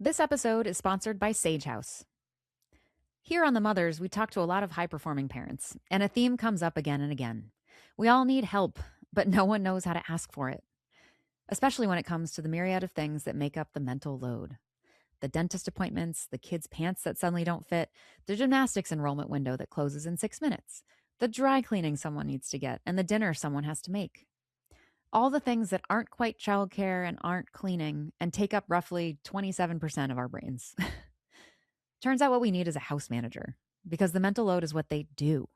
This episode is sponsored by Sage House. Here on The Mothers, we talk to a lot of high-performing parents, and a theme comes up again and again. We all need help, but no one knows how to ask for it, especially when it comes to the myriad of things that make up the mental load. The dentist appointments, the kids' pants that suddenly don't fit, the gymnastics enrollment window that closes in 6 minutes, the dry cleaning someone needs to get, and the dinner someone has to make. All the things that aren't quite childcare and aren't cleaning and take up roughly 27% of our brains. Turns out what we need is a house manager, because the mental load is what they do.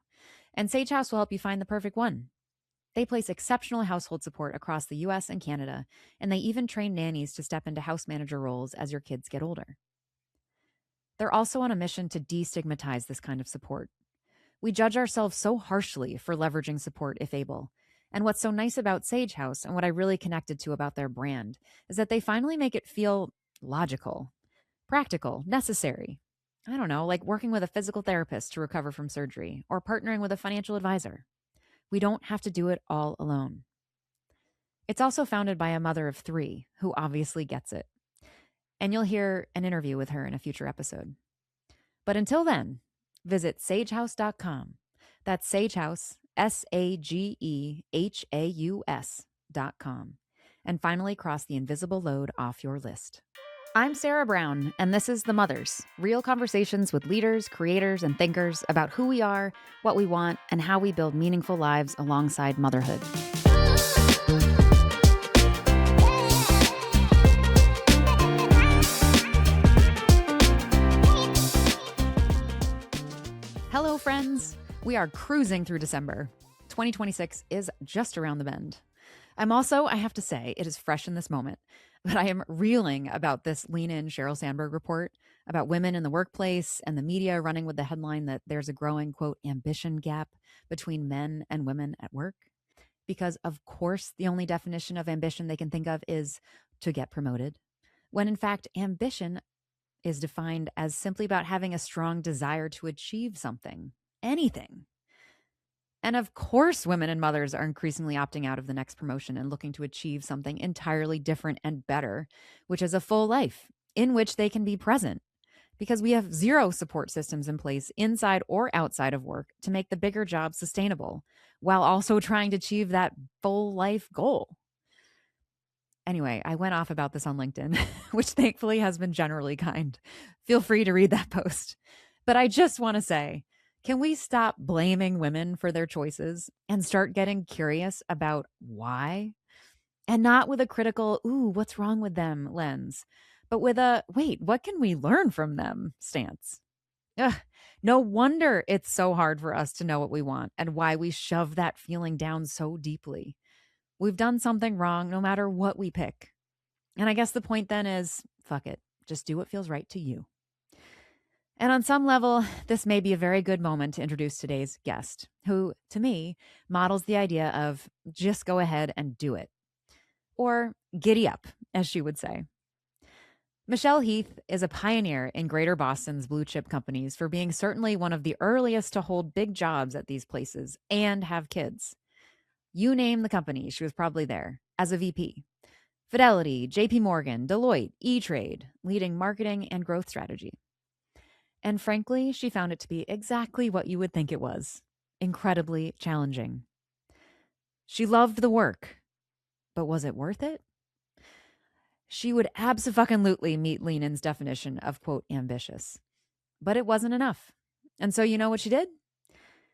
And Sage House will help you find the perfect one. They place exceptional household support across the US and Canada, and they even train nannies to step into house manager roles as your kids get older. They're also on a mission to destigmatize this kind of support. We judge ourselves so harshly for leveraging support if able. And what's so nice about Sage House, and what I really connected to about their brand, is that they finally make it feel logical, practical, necessary. I don't know, like working with a physical therapist to recover from surgery or partnering with a financial advisor. We don't have to do it all alone. It's also founded by a mother of 3 who obviously gets it. And you'll hear an interview with her in a future episode. But until then, visit sagehouse.com. That's Sagehouse, SAGEHAUS.com. And finally cross the invisible load off your list. I'm Sarah Brown, and this is The Mothers, real conversations with leaders, creators, and thinkers about who we are, what we want, and how we build meaningful lives alongside motherhood. Hello, friends. We are cruising through December. 2026 is just around the bend. I'm also, I have to say, it is fresh in this moment, but I am reeling about this Lean In Sheryl Sandberg report about women in the workplace and the media running with the headline that there's a growing, quote, ambition gap between men and women at work. Because, of course, the only definition of ambition they can think of is to get promoted, when in fact, ambition is defined as simply about having a strong desire to achieve something, anything. And of course, women and mothers are increasingly opting out of the next promotion and looking to achieve something entirely different and better, which is a full life in which they can be present, because we have zero support systems in place inside or outside of work to make the bigger job sustainable, while also trying to achieve that full life goal. Anyway, I went off about this on LinkedIn, which thankfully has been generally kind. Feel free to read that post. But I just want to say, can we stop blaming women for their choices and start getting curious about why? And not with a critical, ooh, what's wrong with them lens, but with a, wait, what can we learn from them stance? Ugh, no wonder it's so hard for us to know what we want and why we shove that feeling down so deeply. We've done something wrong no matter what we pick. And I guess the point then is, fuck it, just do what feels right to you. And on some level, this may be a very good moment to introduce today's guest, who, to me, models the idea of just go ahead and do it. Or giddy up, as she would say. Michelle Heath is a pioneer in Greater Boston's blue chip companies for being certainly one of the earliest to hold big jobs at these places and have kids. You name the company, she was probably there as a VP. Fidelity, JP Morgan, Deloitte, E-Trade, leading marketing and growth strategy. And frankly, she found it to be exactly what you would think it was. Incredibly challenging. She loved the work, but was it worth it? She would abso-fucking-lutely meet Lean In's definition of, quote, ambitious. But it wasn't enough. And so you know what she did?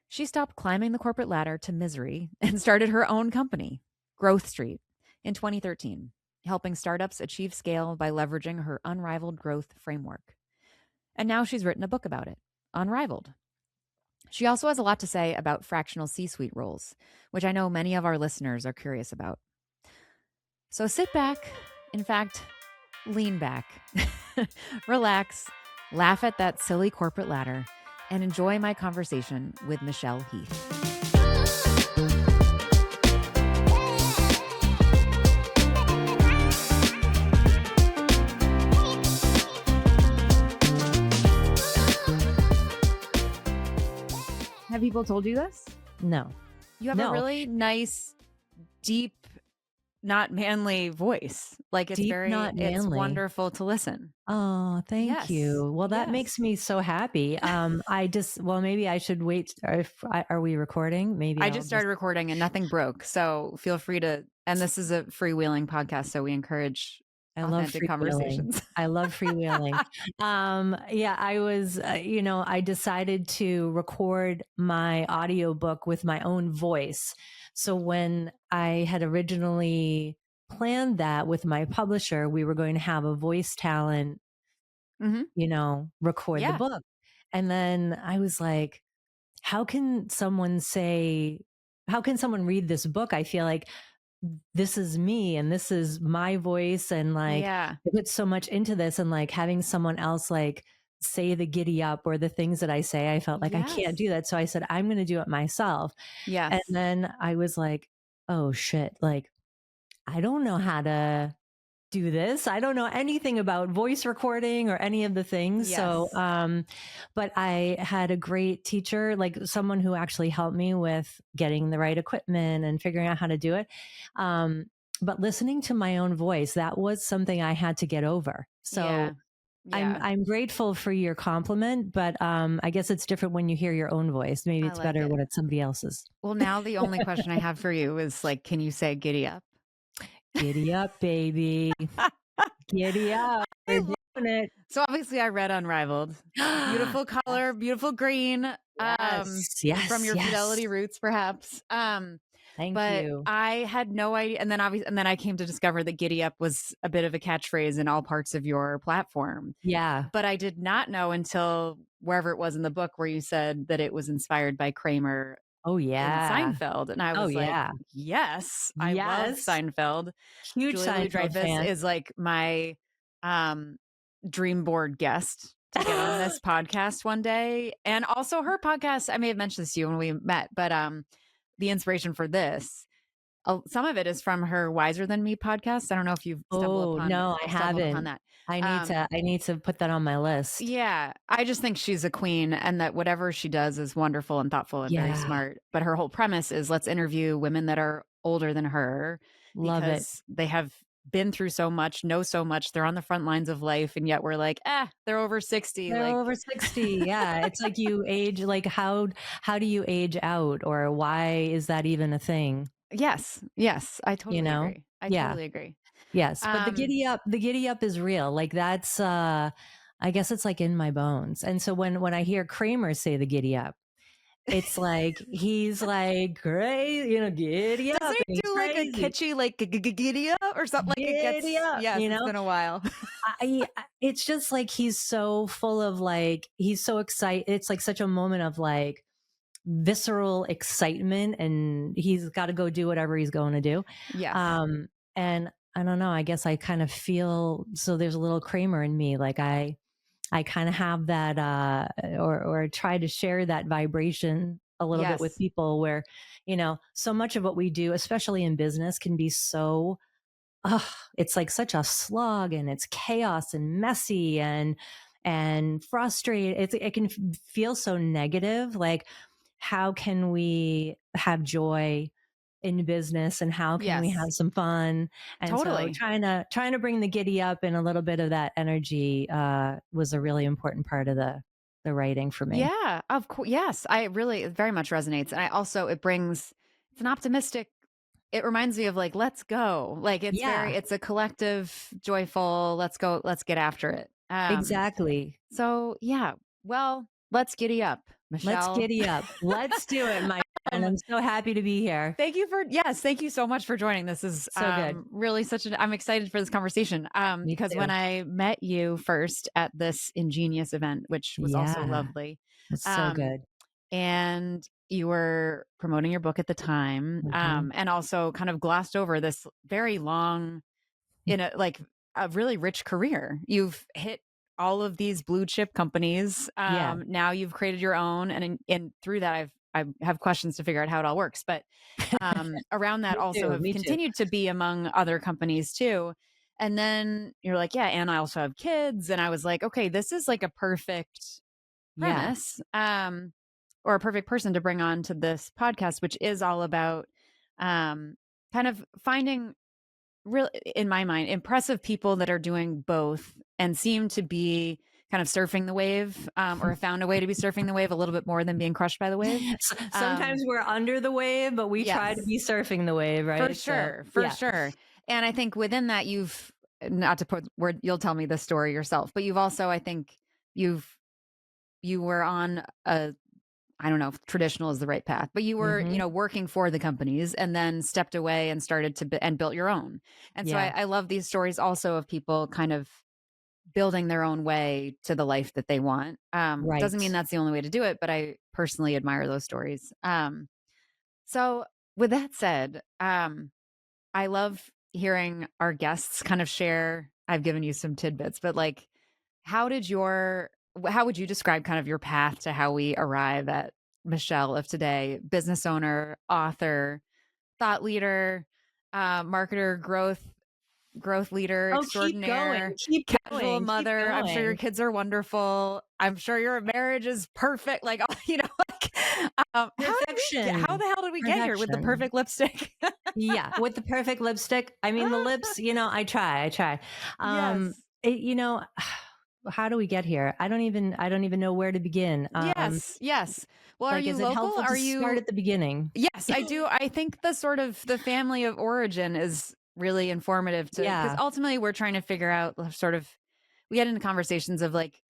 She stopped climbing the corporate ladder to misery and started her own company, Growth Street, in 2013, helping startups achieve scale by leveraging her unrivaled growth framework. And now she's written a book about it, Unrivaled. She also has a lot to say about fractional C-suite roles, which I know many of our listeners are curious about. So sit back, in fact, lean back, relax, laugh at that silly corporate ladder, and enjoy my conversation with Michelle Heath. Have people told you this? No. You have a really nice, deep not manly voice. Like Deep, not it's manly. wonderful to listen. Oh, thank Yes. you. Well, that Yes. makes me so happy. Well, maybe I should wait. Are we recording? Maybe I I'll just just, started recording and nothing broke. So feel free to, and this is a freewheeling podcast. So we encourage I love authentic freewheeling. conversations. I love freewheeling. Yeah, I decided to record my audiobook with my own voice. So when I had originally planned that with my publisher, we were going to have a voice talent, Hmm. record the Yeah. book. And then I was like, how can someone say, how can someone read this book? I feel like this is me and this is my voice. And like, Yeah. I put so much into this, and like having someone else like say the giddy up or the things that I say, I felt like I can't Yes. do that. So I said, I'm going to do it myself. And Yes. then I was like, oh shit, like, I don't know how to do this. I don't know anything about voice recording or any of the things. So, Yes. but I had a great teacher, like someone who actually helped me with getting the right equipment and figuring out how to do it. Um, but listening to my own voice, that was something I had to get over. Yeah. So Yeah. I'm grateful for your compliment, but I guess it's different when you hear your own voice. Maybe I it's like better it. when it's somebody else's. Well, now the only question I have for you is like, can you say giddy up? Giddy up, baby. Giddy up. I We're doing So obviously I read Unrivaled. it. Beautiful color, beautiful green, Yes, from yes, your yes. Fidelity roots, perhaps. Thank But you. I had no idea. And then I came to discover that giddy up was a bit of a catchphrase in all parts of your platform. Yeah. But I did not know until wherever it was in the book where you said that it was inspired by Kramer Oh, in yeah. Seinfeld. And I Oh, was like, yeah. yes, I love Yes. Seinfeld. Huge Julia Seinfeld Louis-Dreyfus fan. is like my um dream board guest to get on this podcast one day. And also her podcast, I may have mentioned this to you when we met, but the inspiration for this, some of it is from her Wiser Than Me podcast. I don't know if you've Oh, no, I stumbled upon haven't. that. I need to put that on my list. Yeah, I just think she's a queen and that whatever she does is wonderful and thoughtful and very Yeah. smart. But her whole premise is let's interview women that are older than her Love it. because they have been through so much, know so much, they're on the front lines of life, and yet we're like, they're over 60. They're Like, over 60. Yeah. It's like you age, like how do you age out, or why is that even a thing? yes, yes, I You totally know? agree. I Yeah. totally agree. Yes. But Um, the giddy up is real. Like that's I guess it's like in my bones. And so when I hear Kramer say the giddy up, it's like he's like crazy, giddy doesn't up, and he he's do like a crazy. kitschy, like giddy up or something? Like it Giddy gets, up, yes, it's been a while. it's just like he's so full of like he's so excited. It's like such a moment of like visceral excitement, and he's got to go do whatever he's going to do. Yes. And I don't know, I guess I kind of feel so there's a little Kramer in me. Like I kind of have that or try to share that vibration a little bit with Yes. people where, so much of what we do, especially in business, can be so it's like such a slog, and it's chaos and messy and frustrating. It can feel so negative. Like, how can we have joy in business, and how can we have Yes. some fun? And so Totally. trying to bring the giddy up and a little bit of that energy was a really important part of the writing for me. Yeah, of course. Yes, it very much resonates. And I also, it's an optimistic, it reminds me of like, let's go. Like Yeah, it's a collective, joyful, let's go, let's get after it. exactly. So yeah, well, let's giddy up, Let's Michelle. giddy up. Let's do it, my friend. um, I'm so happy to be here. thank you so much for joining. This is So good. really I'm excited for this conversation. Me Because when too. I met you first at this Ingenious event, which was also Yeah, lovely, it's so um, good. and you were promoting your book at the time, Mhm. and also kind of glossed over this very long, in a like a really rich career. You've hit all of these blue chip companies. Yeah. Now you've created your own, and through that, I have questions to figure out how it all works. But around that, Me also too, have me too. continued to be among other companies too. And then you're like, yeah, and I also have kids, and I was like, okay, this is like a perfect Yeah. premise, or a perfect person to bring on to this podcast, which is all about kind of finding really, in my mind, impressive people that are doing both and seem to be kind of surfing the wave, or have found a way to be surfing the wave a little bit more than being crushed by the wave. Sometimes we're under the wave, but we try to Yes, be surfing the wave, for right? So, sure, for yeah. sure. And I think within that, you've not to put where you'll tell me the story yourself, but you've also, I think, you've you were on a I don't know if traditional is the right path, but you were, Hmm. working for the companies and then stepped away and started and built your own. And so Yeah. I love these stories also of people kind of building their own way to the life that they want. Doesn't mean Right. that's the only way to do it, but I personally admire those stories. So with that said, I love hearing our guests kind of share. I've given you some tidbits, but like, how did your, how would you describe kind of your path to how we arrive at Michelle of today? Business owner, author, thought leader, marketer, growth leader Oh, keep going, extraordinaire, keep casual going, keep mother. I'm sure your going. kids are wonderful. I'm sure your marriage is perfect. Like, like, how Perfection. the hell did we get here with the Perfection. perfect lipstick? Yeah, with the perfect lipstick. I mean, the lips, I try. Yes. How do we get here? I don't even know where to begin. Yes, yes. Well, are Like, you is it local? helpful to Are start you at the beginning? Yes, I do. I think the sort of the family of origin is really informative to because Yeah. ultimately we're trying to figure out sort of we get into conversations of like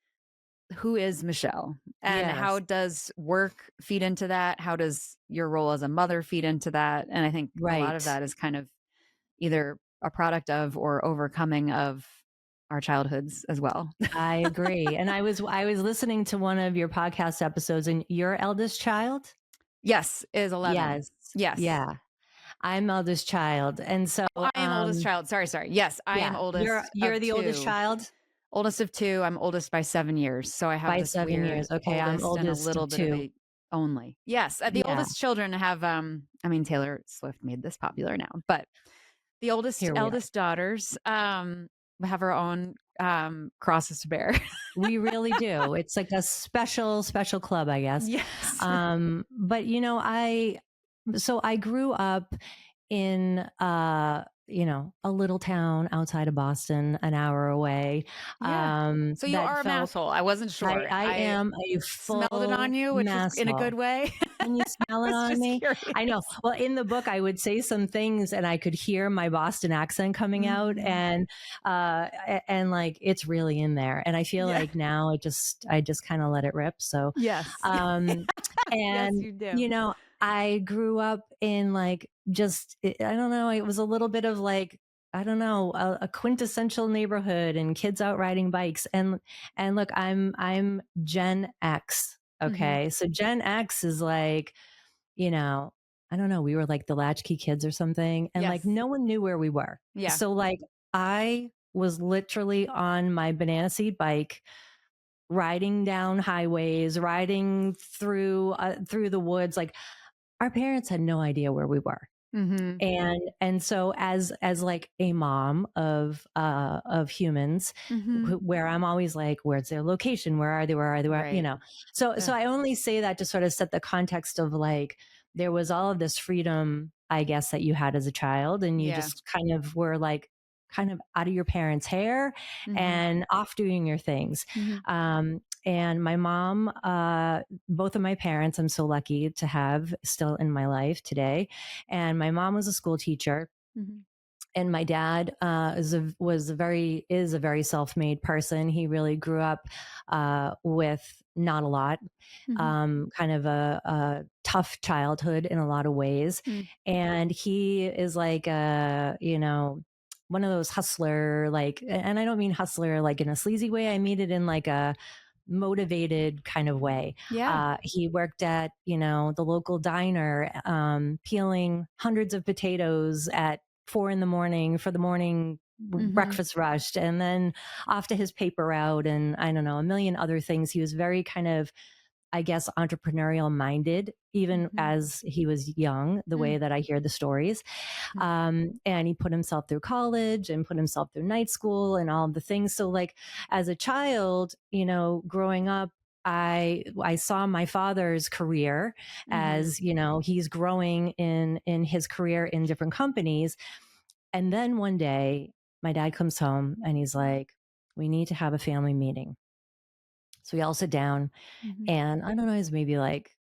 who is Michelle and how Yes. does work feed into that? How does your role as a mother feed into that? And I think a lot of Right. that is kind of either a product of or overcoming of our childhoods as well. I agree. And I was listening to one of your podcast episodes, and your eldest child? Yes, is 11. Yes. Yes. Yeah. I'm eldest child. And so Oh, I am oldest child. Sorry, sorry. Yes, I am yeah, you're oldest you're of the oldest 2. child Oldest of 2. I'm oldest by 7 years. So I have by this 7 years. weird Okay, I'm oldest and a oldest little of bit of 2. a only. Yes, the Yeah, oldest children have I mean Taylor Swift made this popular now, but the oldest here we are. eldest daughters have her own crosses to bear. We really do. It's like a special, special club, I guess. Yes. But I grew up in a little town outside of Boston, an hour away. Yeah. So you That are a felt masshole. I wasn't I sure. I I am a smelled it on full you, which was in a masshole. good way. Can you I smell it was on just me? curious. I know. Well, in the book, I would say some things and I could hear my Boston accent coming out, Mhm. and like it's really in there. And I feel Yeah. like now I just kind of let it rip. So, Yes. um, Yes, and you do. I grew up in like just, I don't know, it was a little bit of like, I don't know, a quintessential neighborhood and kids out riding bikes. And look, I'm Gen X. Mhm. Okay. So Gen X is like, you know, I don't know, we were like the latchkey kids or something. And like Yes. no one knew where we were. Yeah. So like I was literally on my banana seat bike riding down highways, riding through the woods. Like our parents had no idea where we were. Mhm. And so as like a mom of humans, Mhm. where I'm always like, where's their location, where are they, Right. so Ugh. I only say that to sort of set the context of like there was all of this freedom, I guess, that you had as a child, and you Yeah. just kind of were like kind of out of your parents' hair Mhm. and off doing your things. Mhm. And my mom, both of my parents, I'm so lucky to have still in my life today. And my mom was a school teacher, Mhm. and my dad is a very self-made person. He really grew up with not a lot, Mhm. kind of a tough childhood in a lot of ways, Mm. and he is like one of those hustler, like, and I don't mean hustler like in a sleazy way. I mean it in like a motivated kind of way. Yeah. He worked at, the local diner, peeling hundreds of potatoes at 4 in the morning for the morning Mhm. breakfast rush, and then off to his paper route, and I don't know, a million other things. He was very kind of, I guess, entrepreneurial minded, even Mhm. as he was young, the Mm. way that I hear the stories. Mm. And he put himself through college and put himself through night school and all of the things. So, like, as a child, growing up, I saw my father's career Mhm. as, he's growing in his career in different companies. And then one day, my dad comes home and he's like, we need to have a family meeting. So we all sit down, Mhm. and I don't know, it's maybe like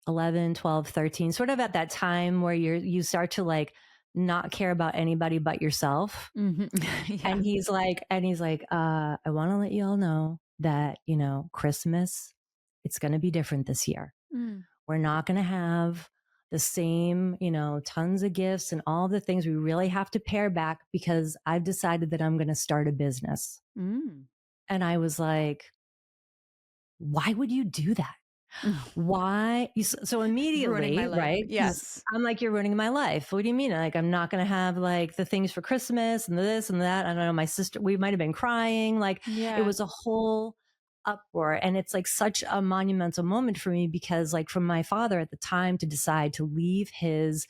11, 12, 13, sort of at that time where you start to like not care about anybody but yourself. Mhm. And Yeah. I want to let you all know that, Christmas, it's going to be different this year. Mm. We're not going to have the same, tons of gifts and all the things. We really have to pare back because I've decided that I'm going to start a business. Mm. And I was like, why would you do that? Why? So Ruining my immediately, life. right? 'Cause Yes. I'm like, you're ruining my life. What do you mean? Like, I'm not going to have like the things for Christmas and this and that. I don't know. My sister, we might have been crying. Like, it Yeah. was a whole uproar. And it's like such a monumental moment for me because, like, from my father at the time to decide to leave his,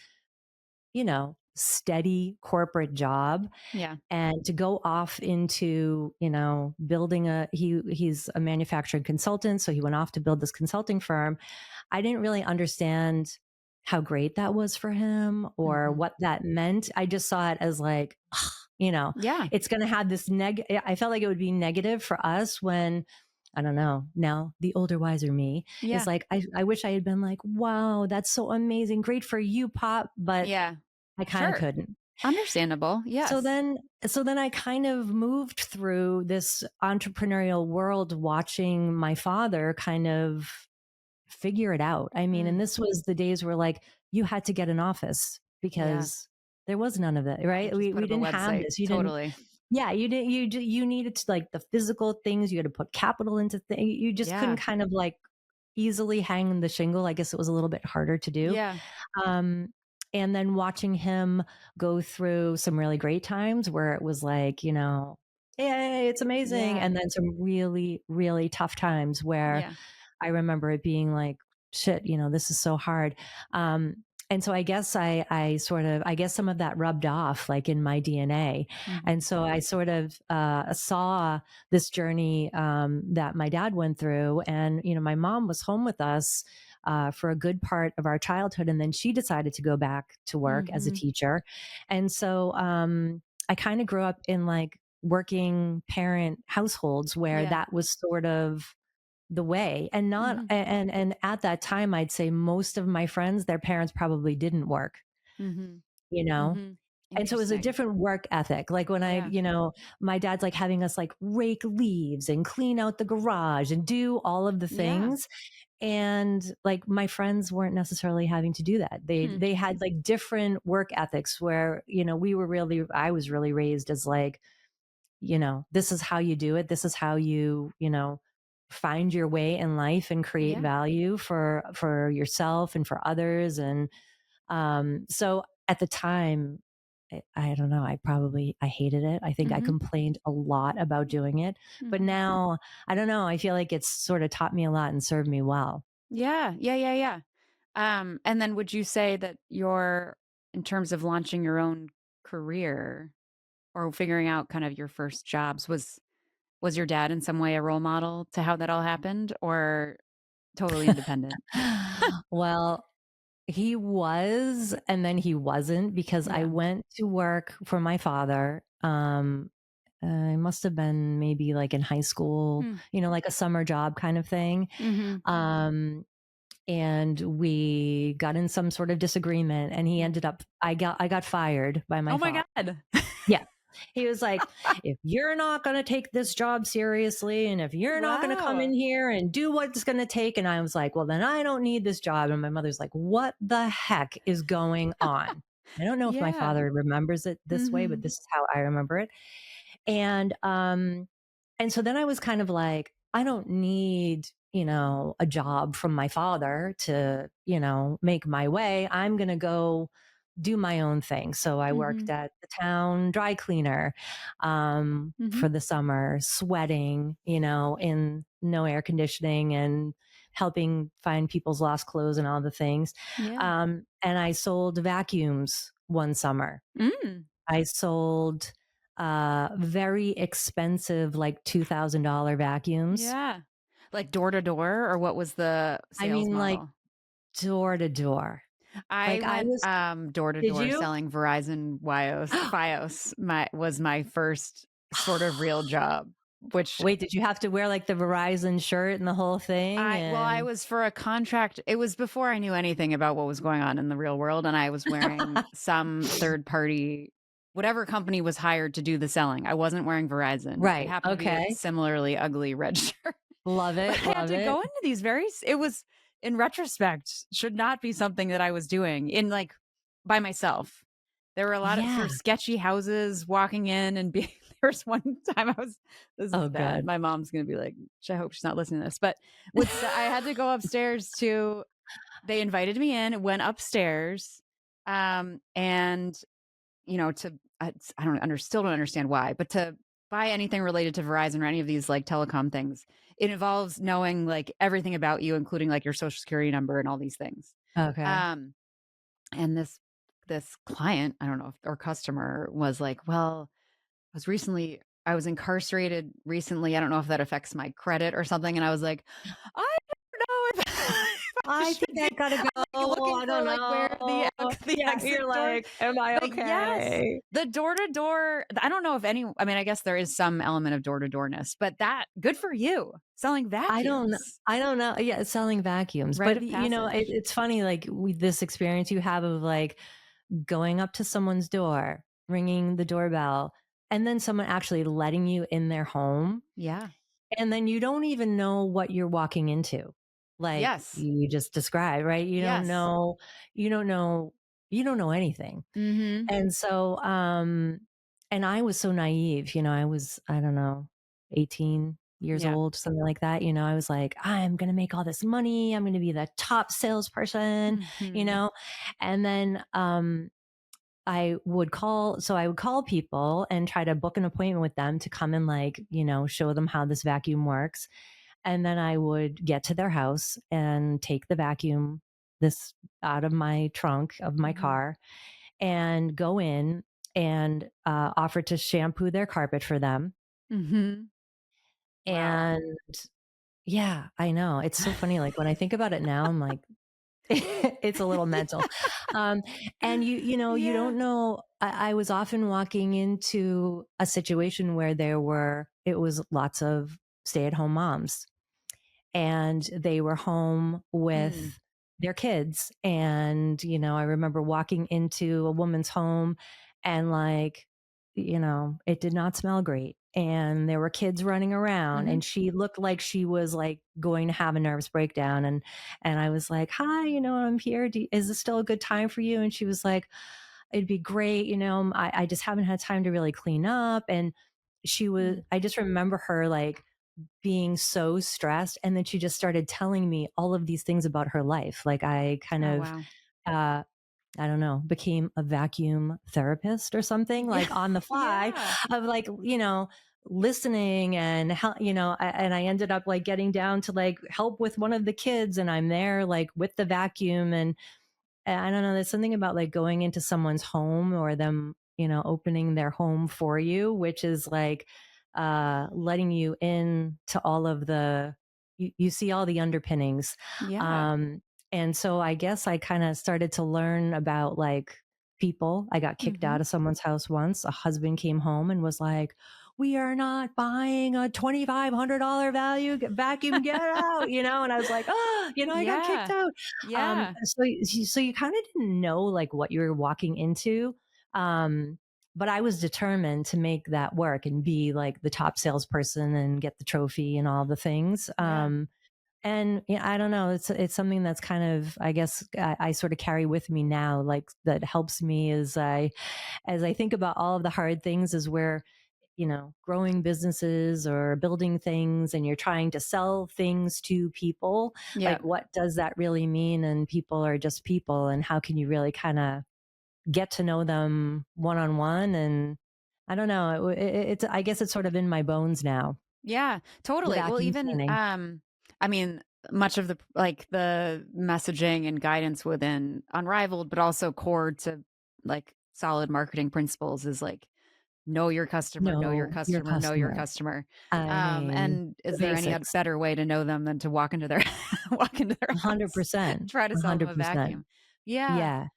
steady corporate job Yeah. and to go off into building he's a manufacturing consultant, so he went off to build this consulting firm. I didn't really understand how great that was for him or Mhm. what that meant. I just saw it as like, Yeah. it's going to have this I felt like it would be negative for us when, I don't know, now the older wiser me is Yeah. like, I wish I had been like, wow, that's so amazing, great for you, pop, but Yeah. I kind of Sure. couldn't. Understandable. So Yes. then, so then I kind of moved through this entrepreneurial world watching my father kind of figure it out. I mean, and Mm. this was the days where like you had to get an office Yeah. because there was none of it, You right? can't just put We up a didn't have website. this. You didn't, Totally. yeah, you didn't, you needed to like the physical things. You had to put capital into things. You just couldn't Yeah. kind of like easily hang the shingle. I guess it was a little bit harder to do. Yeah. Um, and then watching him go through some really great times where it was like, yay, it's amazing. Yeah. And then some really, really tough times where Yeah. I remember it being like, shit, this is so hard. And so I guess I guess some of that rubbed off like in my DNA. Mhm. And so I sort of saw this journey that my dad went through. And, my mom was home with us for a good part of our childhood. And then she decided to go back to work as a Mhm. teacher. And so I kind of grew up in like working parent households where Yeah. that was sort of the way. And not Mhm. and at that time I'd say most of my friends, their parents probably didn't work, Mhm. you know Mhm. and so it was a Interesting. different work ethic. Like when Yeah. my dad's like having us like rake leaves and clean out the garage and do all of the Yeah. things. And like my friends weren't necessarily having to do that. They Hmm. they had like different work ethics where, I was really raised as like, this is how you do it. This is how you find your way in life and create Yeah. value for yourself and for others. And so at the time, I don't know, I hated it. I think I Mhm. complained a lot about doing it. But Mhm. now, I don't know, I feel like it's sort of taught me a lot and served me well. Yeah. Yeah. Yeah. Yeah. And then would you say that in terms of launching your own career or figuring out kind of your first jobs, was your dad in some way a role model to how that all happened or totally independent? Well, he was, and then he wasn't because I Yeah. went to work for my father. I must have been maybe like in high school, Mm. like a summer job kind of thing. Mhm. Um, and we got in some sort of disagreement, and he Mm. ended up, I got fired by my Oh my father. god. Yeah. He was like, if you're not going to take this job seriously, and if you're not going to come in Wow. here and do what it's going to take. And I was like, well, then I don't need this job. And my mother's like, what the heck is going on? I don't know if my Yeah. father remembers it this way, but Mhm. this is how I remember it. And and so then I was kind of like, I don't need, a job from my father to, make my way. I'm going to go do my own thing. So I worked Mhm. at the town dry cleaner Mhm. for the summer, sweating, in no air conditioning and helping find people's lost clothes and all the things. Yeah. And I sold vacuums one summer. Mm. I sold very expensive, like $2,000 vacuums. Yeah. Like door to door or what was the I sales mean, like model? door to door. I Like I went, was door to did door you? selling Verizon Fios. My first sort of real job, which Wait, did you have to wear like the Verizon shirt and the whole thing? I And was for a contract. It was before I knew anything about what was going on in the real world, and I was wearing some third party, whatever company was hired to do the selling. I wasn't wearing Verizon. It right. happened to be a Okay. similarly ugly red shirt. Love But it. I had Love to it. go into these it was, in retrospect, should not be something that I was doing in like by myself. There were a lot of sort Yeah. of sketchy houses walking in and being there's one time this is Oh, bad. good. My mom's gonna be like, I hope she's not listening to this. But I had to go upstairs to they invited me in, went upstairs, and to I don't still don't understand why, but to buy anything related to Verizon or any of these like telecom things, it involves knowing like everything about you, including like your social security number and all these things. Okay. Um, and this client, I don't know if or customer was like, well, I was incarcerated recently. I don't know if that affects my credit or something. And I was like, I don't know if, if I I should think be I gotta go. like looking I for don't like where know. the Yeah, you're exit door. like, am I But yes, okay? the door to door. I don't know if any. I mean, I guess there is some element of door to doorness, but that good for you selling I don't vacuums, I don't know. Yeah, selling vacuums. rite But of you know, passage. it's funny like with this experience you have of like going up to someone's door, ringing the doorbell, and then someone actually letting you in their home. Yeah. And then you don't even know what you're walking into. Like Yes. you just described, right? Yes. You don't know, you don't know anything. Mm-hmm. And so, and I was so naive, I was, I don't know, 18 years Yeah. old, something like that. I was like, I'm going to make all this money. I'm going to be the top salesperson, you Mm-hmm. know? And then, I would call people and try to book an appointment with them to come and like, show them how this vacuum works. And then I would get to their house and take the vacuum this out of my trunk of my Mm-hmm. car and go in and offer to shampoo their carpet for them. Mm-hmm. Wow. And yeah, I know. It's so funny. Like when I think about it now, I'm like, it's a little mental. Um, and you Yeah. don't know. I was often walking into a situation where it was lots of stay at home moms and they were home Mm. with their kids. And, I remember walking into a woman's home and like, it did not smell great. And there were kids running around Mm-hmm. and she looked like she was like going to have a nervous breakdown. And I was like, hi, I'm here. Is this still a good time for you? And she was like, it'd be great. I just haven't had time to really clean up. And Mm. I just remember her like being so stressed. And then she just started telling me all of these things about her life. Like I kind Oh of, wow. uh, I don't know, became a vacuum therapist or something Yeah. like on the fly Yeah. of like, listening and how, and I ended up like getting down to like help with one of the kids and I'm there like with the vacuum and I don't know, there's something about like going into someone's home or them, opening their home for you, which is like letting you in to all of you see all the underpinnings. Yeah. Um, and so I guess I kind of started to learn about like people. I got kicked Mm-hmm. out of someone's house once. A husband came home and was like, we are not buying a $2,500 value vacuum, get out, and I was like, oh, I got kicked Yeah. out. Yeah. So you kind of didn't know like what you were walking into. Um, but I was determined to make that work and be like the top salesperson and get the trophy and all the things. Yeah. And yeah, I don't know. It's something that's kind of, I guess, I sort of carry with me now. Like that helps me as I think about all of the hard things, is where growing businesses or building things and you're trying to sell things to people, Yeah. like what does that really mean? And people are just people. And how can you really kind of get to know them one on one? And I don't know. It's, I guess it's sort of in my bones now, Yeah, the totally. Well, vacuum even cleaning. I mean, much of the messaging and guidance within Unrivaled, but also core to like solid marketing principles is like know your customer, know your No, your customer, know your customer. customer. I mean, And the is there any basics. better way to know them than to walk into their walk into their house, 100%. try to sell them a 100%. vacuum? Yeah. Yeah.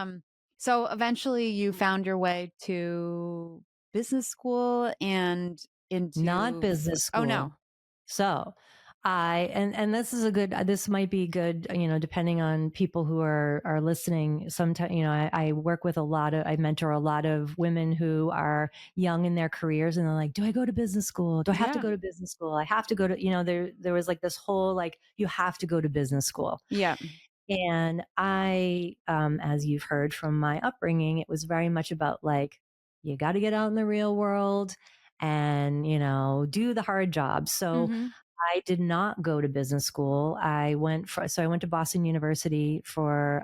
Um, so eventually you found your way to business school and Not into business oh no. school. So and this is a good, this might be good, depending on people who are listening. Sometimes, I work with a lot of, I mentor a lot of women who are young in their careers, and they're like, do I go to business school? Do I have to Yeah. go to business school? I have to go to, there was like this whole, like, you have to go to business school. Yeah. And as you've heard from my upbringing, it was very much about like, you got to get out in the real world and, do the hard jobs. So Mhm. I did not go to business school. So I went to Boston University for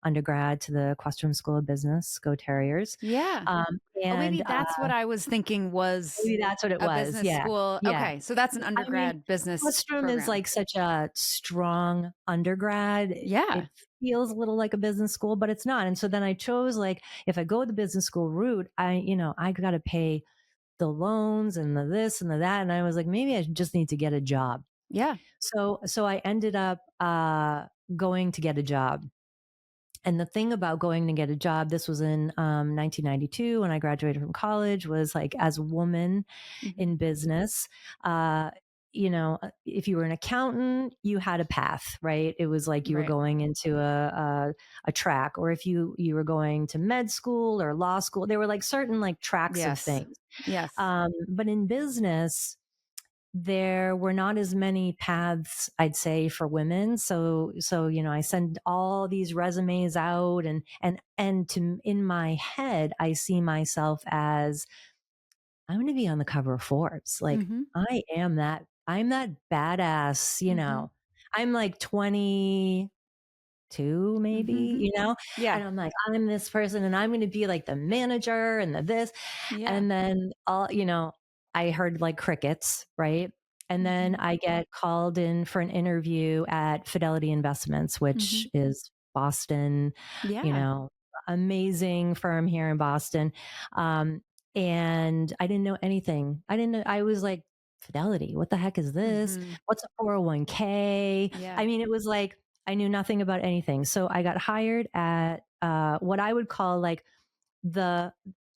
undergrad, to the Questrom School of Business. Go Terriers! Yeah. Um, Oh, maybe and that's what I was thinking was Maybe that's what it a was. business Yeah, school. yeah. Okay, so that's an I mean, undergrad business Questrom is program. like such a strong undergrad. It Yeah. feels a little like a business school, but it's not. And so then I chose, like, if I go the business school route, I got to pay the loans and the this and the that. And I was like, maybe I just need to get a job. Yeah. So I ended up going to get a job. And the thing about going to get a job, this was in 1992 when I graduated from college, was like, as a woman Mhm. in business, uh, if you were an accountant, you had a path, right? It was like you were Right. going into a track, or if you were going to med school or law school, there were like certain like tracks of Yes. things. Yes. But in business, there were not as many paths, I'd say, for women. So I send all these resumes out, and to in my head, I see myself as, I'm going to be on the cover of Forbes. Like, Mhm. I'm that badass, Mhm. I'm like 22, maybe, Mhm. Yeah. and I'm like, I'm this person, and I'm going to be like the manager and the this. Yeah. And then I heard like crickets, right? And then Mhm. I get called in for an interview at Fidelity Investments, which Mhm. is Boston, you Yeah. know, amazing firm here in Boston. Um, and I didn't know anything. I didn't know. I was like, Fidelity, what the heck is this? Mhm. What's a 401k? Yeah. I mean, it was like, I knew nothing about anything. So I got hired at what I would call like the,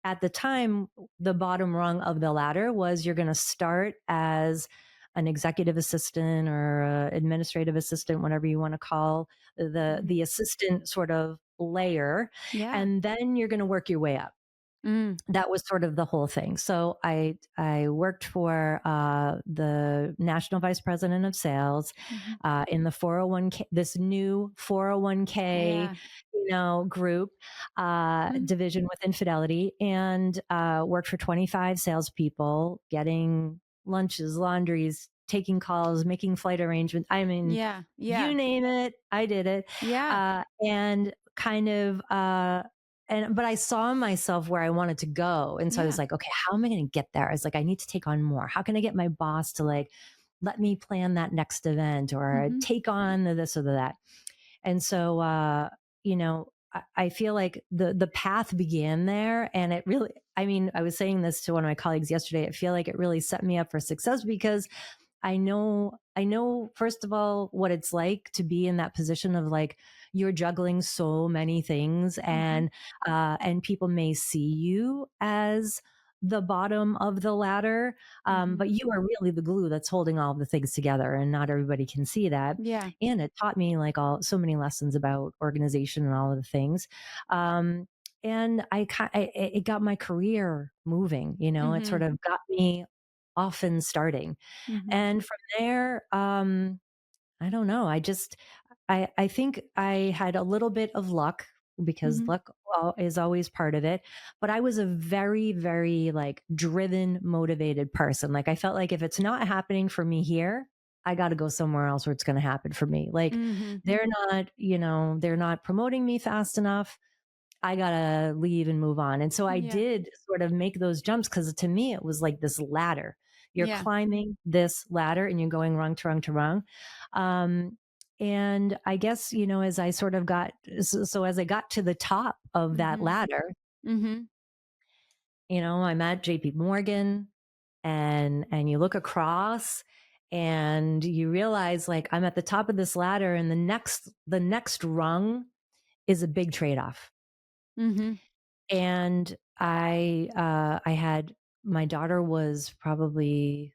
at the time, the bottom rung of the ladder was, you're going to start as an executive assistant or administrative assistant, whatever you want to call Mhm. the assistant sort of layer, Yeah. and then you're going to work your way up. Mm. That was sort of the whole thing. So I worked for the national vice president of sales Mhm. in the 401k, this new 401k, Yeah. group Mm. division within Fidelity, and worked for 25 salespeople, getting lunches, laundries, taking calls, making flight arrangements. I mean, Yeah. you Yeah. name it, I did it, Yeah. and kind of. But I saw myself where I wanted to go. And so I was Yeah. like, okay, how am I going to get there? I was like, I need to take on more. How can I get my boss to like let me plan that next event, or Mhm. take on the this or the that? And so I feel like the path began there, and it really, I mean, I was saying this to one of my colleagues yesterday. I feel like it really set me up for success, because I know first of all what it's like to be in that position of like, you're juggling so many things, Mhm. and people may see you as the bottom of the ladder, Mhm. but you are really the glue that's holding all the things together, and not everybody can see that. Yeah. And it taught me like all so many lessons about organization and all of the things. Um, and it got my career moving. It sort Mhm. of got me off and starting, Mhm. and from there, I don't know. I think I had a little bit of luck, because Mhm. luck is always part of it. But I was a very, very like driven, motivated person. Like, I felt like if it's not happening for me here, I got to go somewhere else where it's going to happen for me. Like, Mhm. they're not promoting me fast enough. I gotta leave and move on. And so I Yeah. did sort of make those jumps, because to me, it was like this ladder. You're Yeah. climbing this ladder, and you're going rung to rung to rung. Um, and I guess, as I sort of so as I got to the top of that Mhm. ladder, Mhm. I'm at JP Morgan, and you look across, and you realize like, I'm at the top of this ladder, and the next rung is a big trade-off. Mhm. And I had my daughter was probably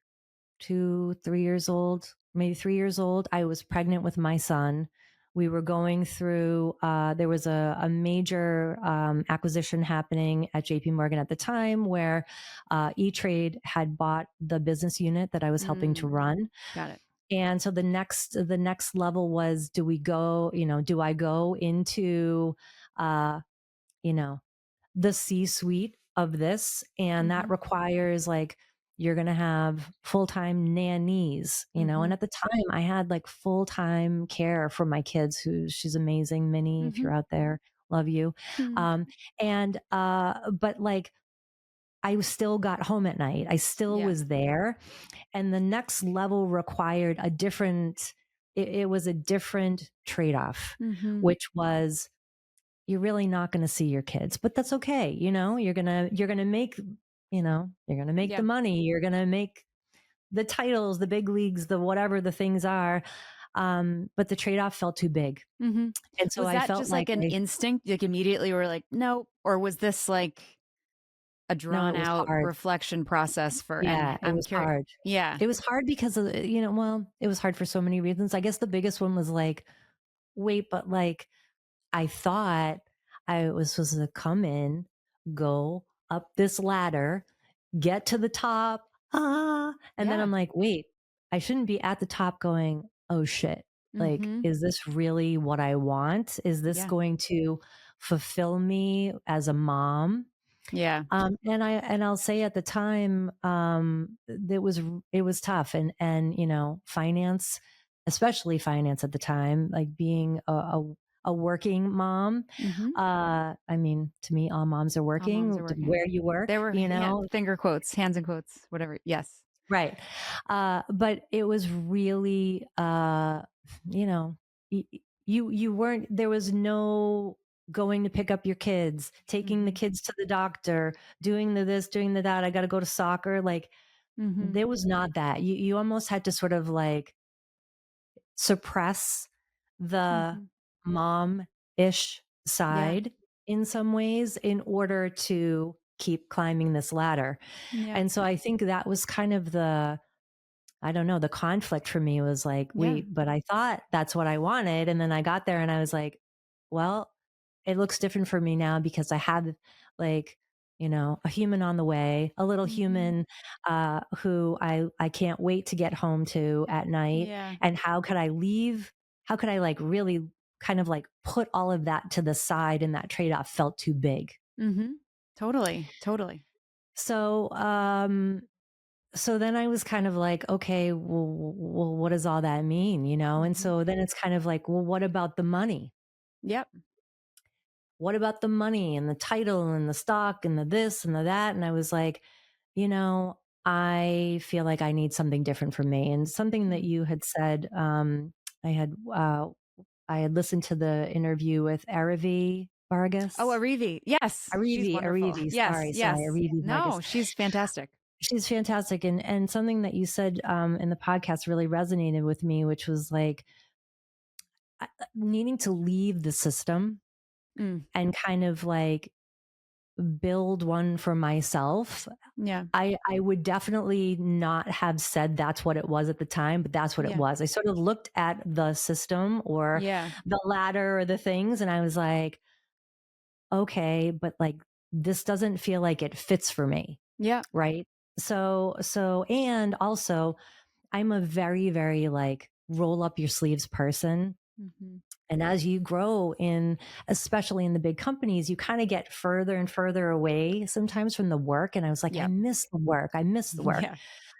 2, 3 years old, maybe 3 years old. I was pregnant with my son. We were going through, there was a major acquisition happening at JP Morgan at the time where E-Trade had bought the business unit that I was helping to Mm. run. Got it. And so the next level was, do we go, do I go into, uh, you know, the C-suite of this, and that Mhm. requires like you're going to have full-time nannies, and Mhm. at the time I had like full-time care for my kids. She's amazing, Minnie, if Mhm. you're out there, love you. Hmm. But like I still got home at night. I still Yeah. was there, and the next level required a different it was a different trade-off, Mhm. which was you're really not going to see your kids, but that's okay. You're going to make, you're going to make the Yeah. money. You're going to make the titles, the big leagues, the whatever the things are. But the trade-off felt too big. Mhm. And so Was I that felt just like like an instinct? Like immediately we're like, "No," or was this like a no, drawn it was out hard. reflection process for and Yeah, it I'm was curious. hard. Yeah. It was hard because it was hard for so many reasons. I guess the biggest one was like, wait, but like I thought I was supposed to come in, go up this ladder, get to the top, and then Yeah. I'm like, wait, I shouldn't be at the top going, oh shit. Like, Mhm. is this really what I want? Is this Yeah. going to fulfill me as a mom? Yeah. And I'll say at the time, it was tough, and finance, especially finance at the time, like being a working mom. Mhm. I mean, to me, all moms are All moms working are working. where you work, There were finger quotes, hands in quotes, whatever. Yes. right? But it was really, you know, y- you weren't. There was no going to pick up your kids, taking the Mhm. kids to the doctor, doing the this, doing the that. I got to go to soccer. Like Mhm. there was not that. You almost had to sort of like suppress the Mhm. mom ish Yeah. side in some ways in order to keep climbing this ladder. Yeah. And so I think that was kind of I don't know, the conflict for me was like, Yeah. wait, but I thought that's what I wanted. And then I got there and I was like, well, it looks different for me now because I have like, a human on the way, a little Mhm. human who I can't wait to get home to at night. Yeah. And how could I leave? How could I like really kind of like put all of that to the side, and that trade off felt too big. Mhm. Totally. Totally. So, so then I was kind of like, okay, well, what does all that mean? And Mhm. so then it's kind of like, well, what about the money? Yep. What about the money and the title and the stock and the this and the that? And I was like, you know, I feel like I need something different for me. And something that Mm. you had said, I had, I had listened to the interview with Aravi Oh, Vargas. Arivi. Yes, she's wonderful. Arivi, Yes, sorry, yes. Arivi Vargas. No, she's fantastic. She's fantastic. And something that you said in the podcast really resonated with me, which was like needing to leave the system Mm. and kind of like build one for myself. Yeah. I would definitely not have said that's what it was at the time, but that's what it Yeah. was. I sort of looked at the system or Yeah. the ladder or the things, and I was like, okay, but like this doesn't feel like it fits for me. Yeah. Right. And also, I'm a very, very like roll up your sleeves person. Mhm. And as you grow especially in the big companies, you kind of get further and further away sometimes from the work. And I was like, I Yep. miss the work. I miss the work. Yeah.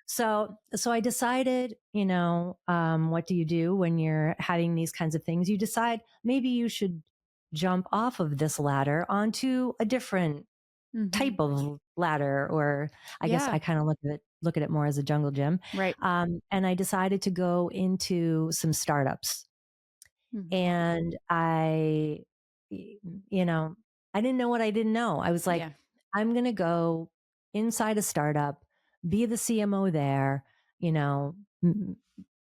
So I decided, what do you do when you're having these kinds of things? You decide maybe you should jump off of this ladder onto a different type Mhm. of ladder, or I guess I Yeah. kind of look at it more as a jungle gym. Right. And I decided to go into some startups. Mhm. And you know, I didn't know what I didn't know. I was like, Yeah. I'm going to go inside a startup, be the CMO there, you know,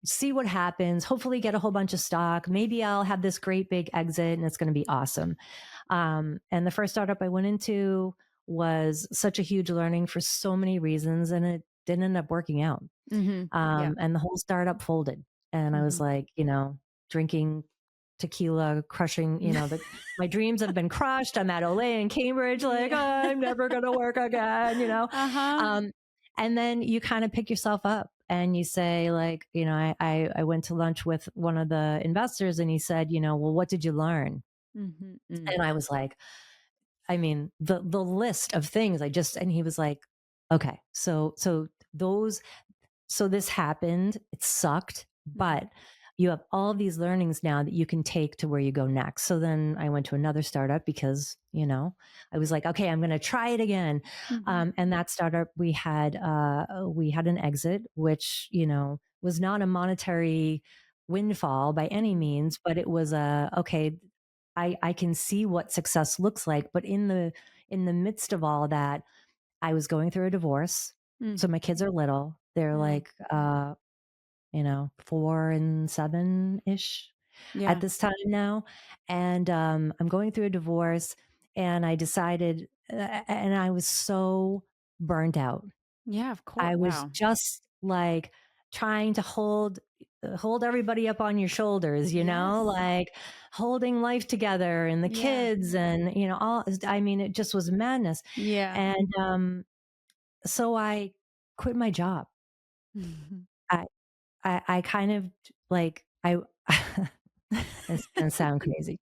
see what happens, hopefully get a whole bunch of stock. Maybe I'll have this great big exit and it's going to be awesome. And the first startup I went into was such a huge learning for so many reasons, and it didn't end up working out. Yeah. And the whole startup folded. And I was Hmm. like, drinking tequila, crushing, my dreams have been crushed. I'm at Olay in Cambridge, like, oh, Yeah. I'm never going to work again. Uh-huh. Um, and then you kind of pick yourself up and you say, like, I went to lunch with one of the investors and he said, well, what did you learn? Hmm. And I was like, I mean, the list of things and he was like, okay, those so this happened. It sucked, Hmm. but you have all these learnings now that you can take to where you go next. So then I went to another startup because, I was like, okay, I'm going to try it again. Hmm. And that startup, we had an exit, which, was not a monetary windfall by any Hmm. means, but it was okay, I can see what success looks like. But in the midst of all that, I was going through a divorce. So my kids are little. They're Mm. like 4 and 7 ish at Yeah. this time now. And I'm going through a divorce and I decided and I was so burnt out. Yeah, of course. I was Wow. just like trying to hold everybody up on your shoulders, Yes. like holding life together and the Yeah. kids and all. I mean, it just was madness. Yeah. And so I quit my job. Mhm. I I kind of like I it's gonna sound crazy.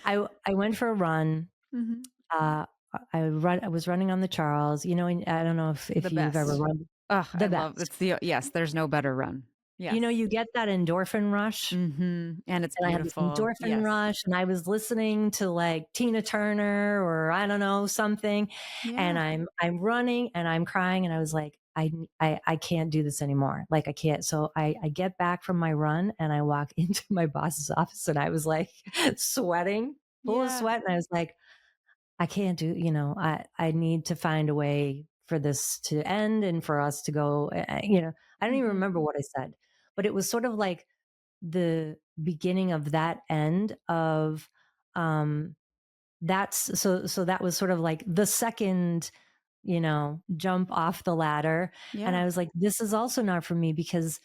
I went for a run. Mhm. Uh, I was running on the Charles, and I don't know The if you've ever best. run Ugh, I the love best. it's the yes, there's no better run. Yes. You get that endorphin rush. And it's And I had this beautiful. endorphin Yes. rush, and I was listening to like Tina Turner or I don't know something, and Yeah. I'm running and I'm crying, and I was like, I can't do this anymore. Like I can't. So I get back from my run and I walk into my boss's office, and I was like sweating, full of Yeah. sweat, and I was like, I can't do. I need to find a way for this to end and for us to go. I don't even Mhm. remember what I said, but it was sort of like the beginning of that end of um so that was sort of like the second jump off the ladder. And Yeah. I was like, this is also not for me because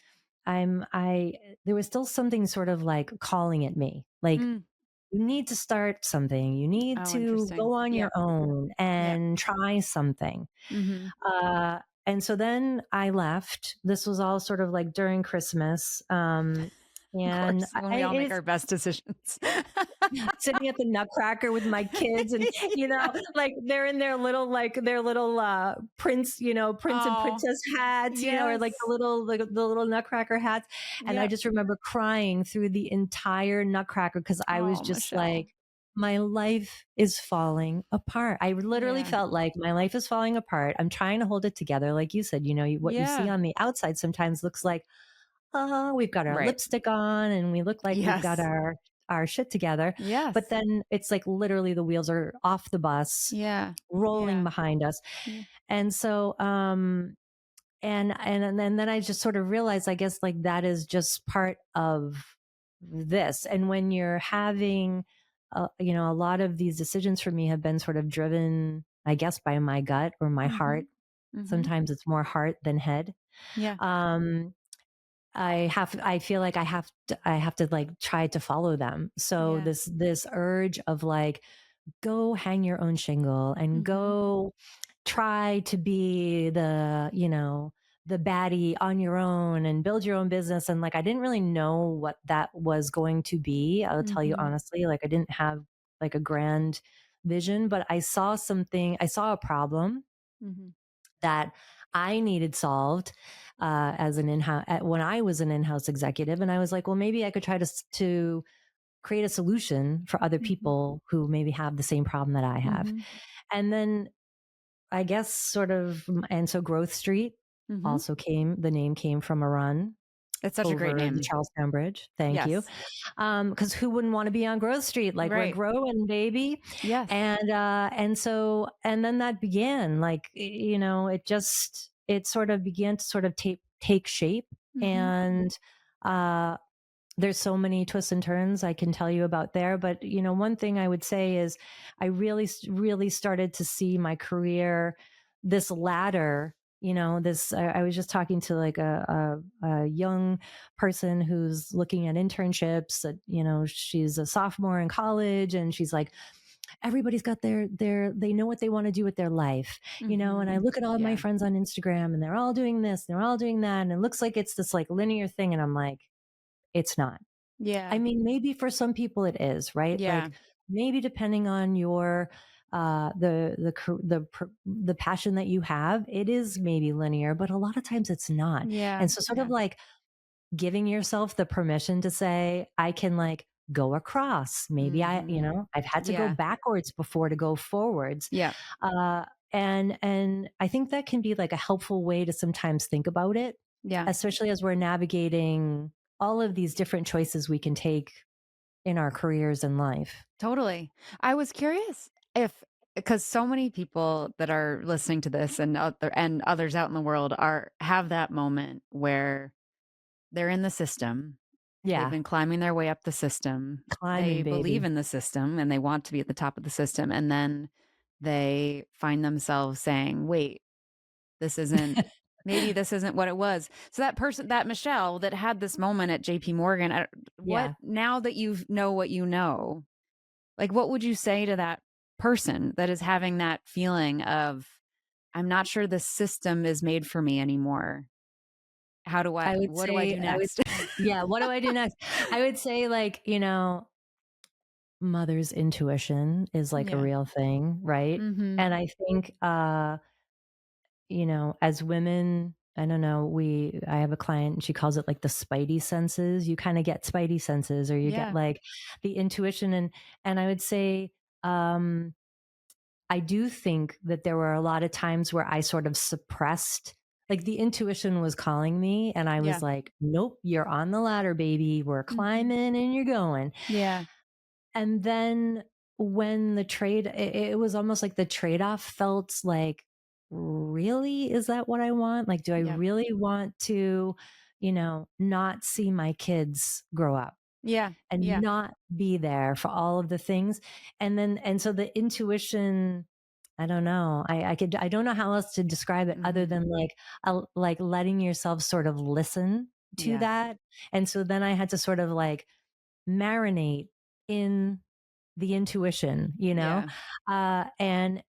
I there was still something sort of like calling at me, like, Mm. you need to start something, you need Oh, to interesting. go on Yeah. your own Yeah. and try something. Mhm. uh and so then I left. This was all sort of like during Christmas. Of And course, when we I all make it's our best decisions. sitting at the Nutcracker with my kids, and like they're in their little prince, prince and Oh, princess hats, or like yes. the little Nutcracker hats. And I Yep. just remember crying through the entire Nutcracker because I was Oh, just Michelle. like, my life is falling apart. I literally Yeah. felt like my life is falling apart. I'm trying to hold it together. Like you said, what you see Yeah. on the outside sometimes looks like, we've got our Right. lipstick on and we look like we've got Yes. our shit together. But Yes. then it's like literally the wheels are off the bus, Yeah. rolling Yeah. behind us. Yeah. And so, and then I just sort of realized, I guess, like that is just part of this. And when you're having, a lot of these decisions for me have been sort of driven, I guess, by my gut or my heart. Mhm. Mhm. Sometimes it's more heart than head. Yeah. Um, I feel like I have to like try to follow them. So Yeah. this urge of like, go hang your own shingle and Mhm. go try to be the baddie on your own and build your own business. And like, I didn't really know what that was going to be. I'll tell you Mhm. honestly, like I didn't have like a grand vision, but I saw a problem Mhm. that I needed solved as an in-house when I was an in-house executive, and I was like, well, maybe I could try to create a solution for other Mhm. people who maybe have the same problem that I have. Mhm. And then I guess sort of, and so Growth Street Mhm. also the name came from a run It's such a great over the name. Charlestown Bridge. Thank you. Yes. Because who wouldn't want to be on Growth Street? Like we're Right. growing, baby. Yes. And then that began, like, it sort of began to sort of take shape. Mhm. And uh, there's so many twists and turns I can tell you about there. But, one thing I would say is I really started to see my career, this ladder, I was just talking to like a young person who's looking at internships. She's a sophomore in college, and she's like, everybody's got they know what they want to do with their life, and I Mhm. look at all of my Yeah. friends on Instagram, and they're all doing this, and they're all doing that. And it looks like it's this like linear thing. And I'm like, it's not. I Yeah. mean, maybe for some people it is, right? Yeah. Like maybe depending on your the passion that you have, it is maybe linear, but a lot of times it's not. Yeah. And so sort of Yeah. like giving yourself the permission to say, I can like go across. Maybe Mhm. I've had to go Yeah. backwards before to go forwards. Yeah. Uh, and I think that can be like a helpful way to sometimes think about it, Yeah. especially as we're navigating all of these different choices we can take in our careers and life. Totally. I was curious if, because so many people that are listening to this and others out in the world are have that moment where they're in the system. They've Yeah. been climbing their way up the system. They Climbing, believe baby. in the system and they want to be at the top of the system. And then they find themselves saying, wait, this isn't, maybe this isn't what it was. So that person, that Michelle that had this moment at JP Morgan, what, Yeah. now that you know what you know, like, what would you say to that person that is having that feeling of, I'm not sure the system is made for me anymore. What do I do I would next? yeah, what do I do next? I would say like, mother's intuition is like a Yeah. real thing, right? Mhm. And I think as women, I don't know, I have a client and she calls it like the spidey senses. You kind of get spidey senses, or you get Yeah. like the intuition. And I would say um I do think that there were a lot of times where I sort of suppressed, like the intuition was calling me, and I was Yeah. like, nope, you're on the ladder, baby. We're Mhm. climbing and you're going. Yeah. And then when it was almost like the trade off felt like, really? Is that what I want? Like, do I Yeah. really want to, not see my kids grow up Yeah. and Yeah. not be there for all of the things? And so the intuition, I don't know. I don't know how else to describe it other Mhm. than like letting yourself sort of listen to Yeah. that. And so then I had to sort of like marinate in the intuition, Yeah. and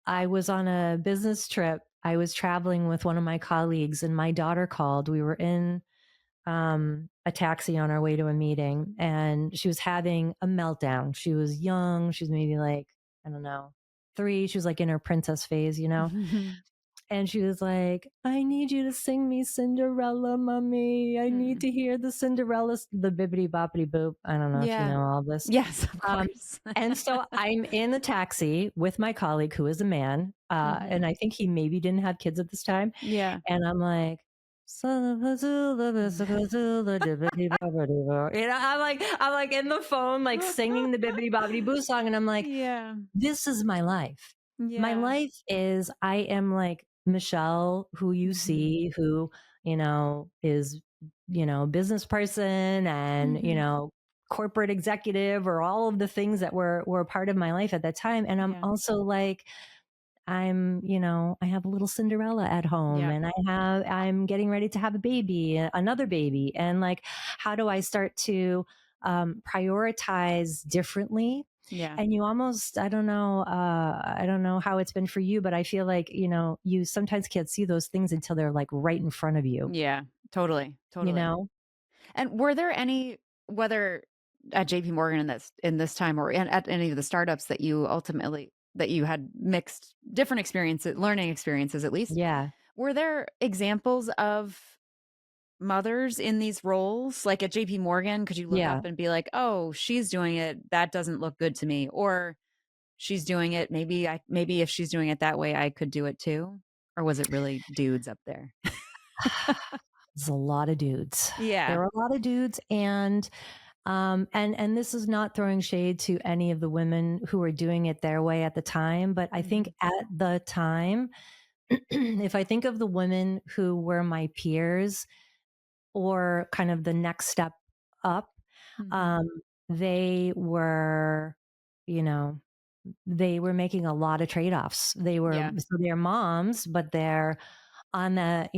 I was on a business trip. I was traveling with one of my colleagues, and my daughter called. We were in a taxi on our way to a meeting, and she was having a meltdown. She was young. She was maybe like, I don't know, 3. She was like in her princess phase. And she was like, I need you to sing me Cinderella, mommy. I need Mm. to hear the Bibbidi-Bobbidi-Boo. I don't know if you Yeah. know all this. Yes, of Um, course. and so I'm in the taxi with my colleague who is a man. Mhm. And I think he maybe didn't have kids at this time. Yeah. And I'm like, son of a Zula, Zula, dibbidi-bobbidi-boo. I'm like in the phone, like singing the Bibbidi Bobbidi Boo song. And I'm like, Yeah. this is my life. My Yeah. life is I am like Michelle, who you Mhm. see, who, is, business person and, Mhm. corporate executive, or all of the things that were a part of my life at that time. And I'm Yeah. also like, I have a little Cinderella at home, Yeah. and I'm getting ready to have a baby, another baby. And like, how do I start to prioritize differently? Yeah. And you almost, I don't know how it's been for you, but I feel like, you sometimes can't see those things until they're like right in front of you, Yeah. Totally. you Totally. know? And were there any, whether at JP Morgan in this time or at any of the startups that you ultimately that you had mixed different experiences, learning experiences at least, Yeah. were there examples of mothers in these roles? Like at JP Morgan, could you look Yeah. up and be like, "Oh, she's doing it. That doesn't look good to me." Or she's doing it, maybe if she's doing it that way, I could do it too? Or was it really dudes up there? There's a lot of dudes. There Yeah. are a lot of dudes. And this is not throwing shade to any of the women who were doing it their way at the time, but I think Mhm. at the time, if I think of the women who were my peers, or kind of the next step up, Mhm. um, they were, you know, they were making a lot of trade-offs. Yeah. So they're moms, but they're on the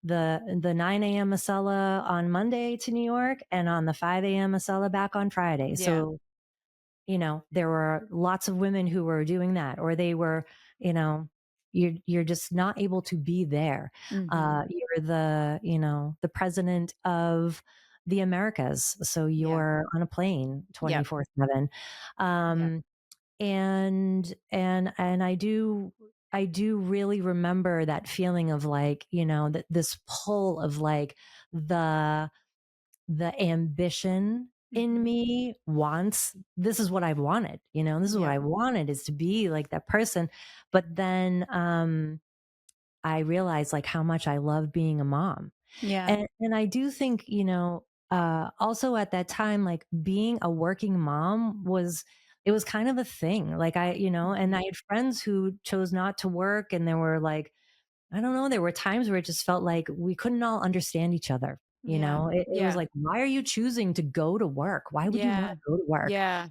9 a.m. Acela on Monday to New York and on the 5 a.m. Acela back on Friday. Yeah. So, there were lots of women who were doing that, or they were, you know, you're just not able to be there. Mhm. You're the president of the Americas, so Yeah. you're on a plane Yep. 24/7. Yep. Um, and I do really remember that feeling of like, that this pull of like the the ambition in Mhm. me wants this is what I've wanted, this is what Yep. I wanted, is to be like that person. But then I realized like how much I love being a mom. Yeah. And I do think, also at that time, like being a working mom it was kind of a thing. Like and Mhm. I had friends who chose not to work, and there were like, I don't know, there were times where it just felt like we couldn't all understand each other. Yeah. It was Yeah. like, why are you choosing to go to work? Why would you want Yeah. to go to work? Yeah.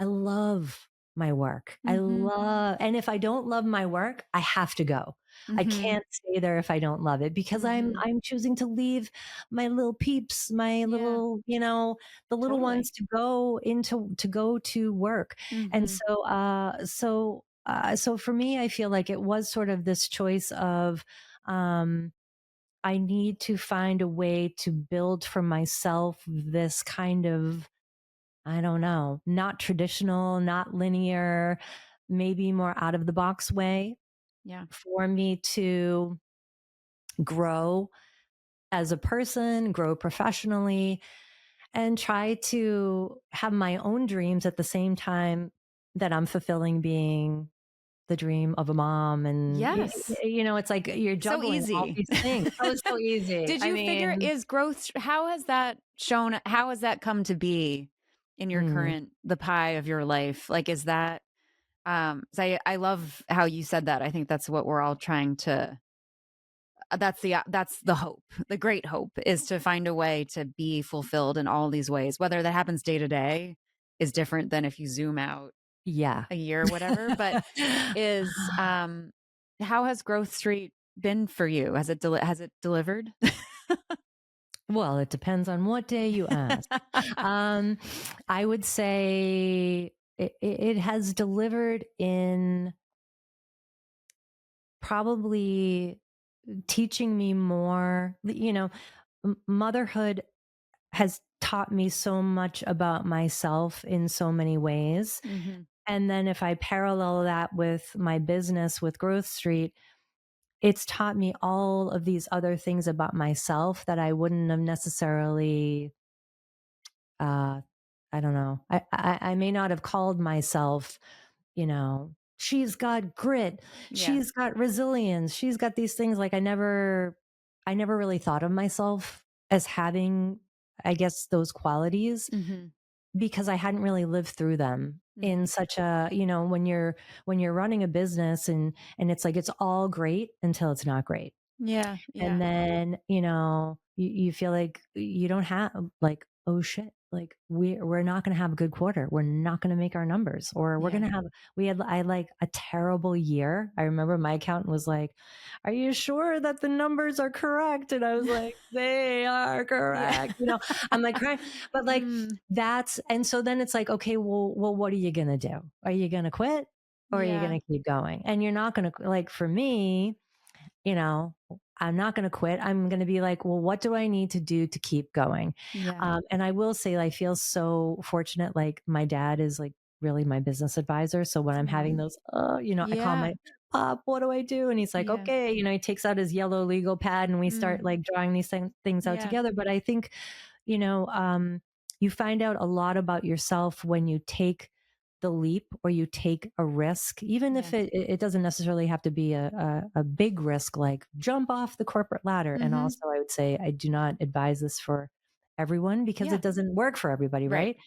I love my work. Mhm. And if I don't love my work, I have to go. I Mhm. can't stay there if I don't love it, because Mhm. I'm choosing to leave my little peeps, my Yeah. little, the little Totally. ones to go to work. And Mhm. so for me, I feel like it was sort of this choice of, um, I need to find a way to build for myself this kind of, I don't know, not traditional, not linear, maybe more out of the box way Yeah. for me to grow as a person, grow professionally, and try to have my own dreams at the same time that I'm fulfilling being the dream of a mom. And, Yes. it's like you're So juggling all easy. these things. Oh, it's so easy. Did I you figure mean, is growth how has that come to be in your mm, current the pie of your life? Like, is that, so I love how you said that. I think that's what we're all trying to that's the hope. The great hope is to find a way to be fulfilled in all these ways. Whether that happens day to day is different than if you zoom out yeah. a year or whatever, but is, how has Growth Street been for you? Has it delivered? Well, it depends on what day you ask. Um, I would say it has delivered in probably teaching me more. Motherhood has taught me so much about myself in so many ways. Mhm. And then if I parallel that with my business with Growth Street, it's taught me all of these other things about myself that I wouldn't have necessarily, uh, I don't know. I may not have called myself, she's got grit, Yeah. she's got resilience, she's got these things. Like I never really thought of myself as having, I guess, those qualities, Mhm. because I hadn't really lived through them in Mhm. such a, when you're running a business, and it's like it's all great until it's not great. Yeah, And yeah, then, you feel like you don't have, like, oh shit, like we're not going to have a good quarter. We're not going to make our numbers, or we're going yeah, to have, I like a terrible year. I remember my accountant was like, are you sure that the numbers are correct? And I was like, they are yeah. correct. I'm like crying, but like Mm, and so then it's like, okay, well, what are you going to do? Are you going to quit, or are you yeah, going to keep going? And you're not going to, like, for me, you know, I'm not going to quit. I'm going to be like, well, what do I need to do to keep going? yeah, And I will say, I feel so fortunate. Like, my dad is like really my business advisor. So when I'm aw, having those, I call yeah, my pop, what do I do? And he's like, yeah, okay, he takes out his yellow legal pad, and we start mm, like drawing these things out yeah, together. But I think, you know, um, you find out a lot about yourself when you take the leap, or you take a risk, even if yes, it doesn't necessarily have to be a big risk, like jump off the corporate ladder. And mhm, also, I would say I do not advise this for everyone, because yeah, it doesn't work for everybody, right,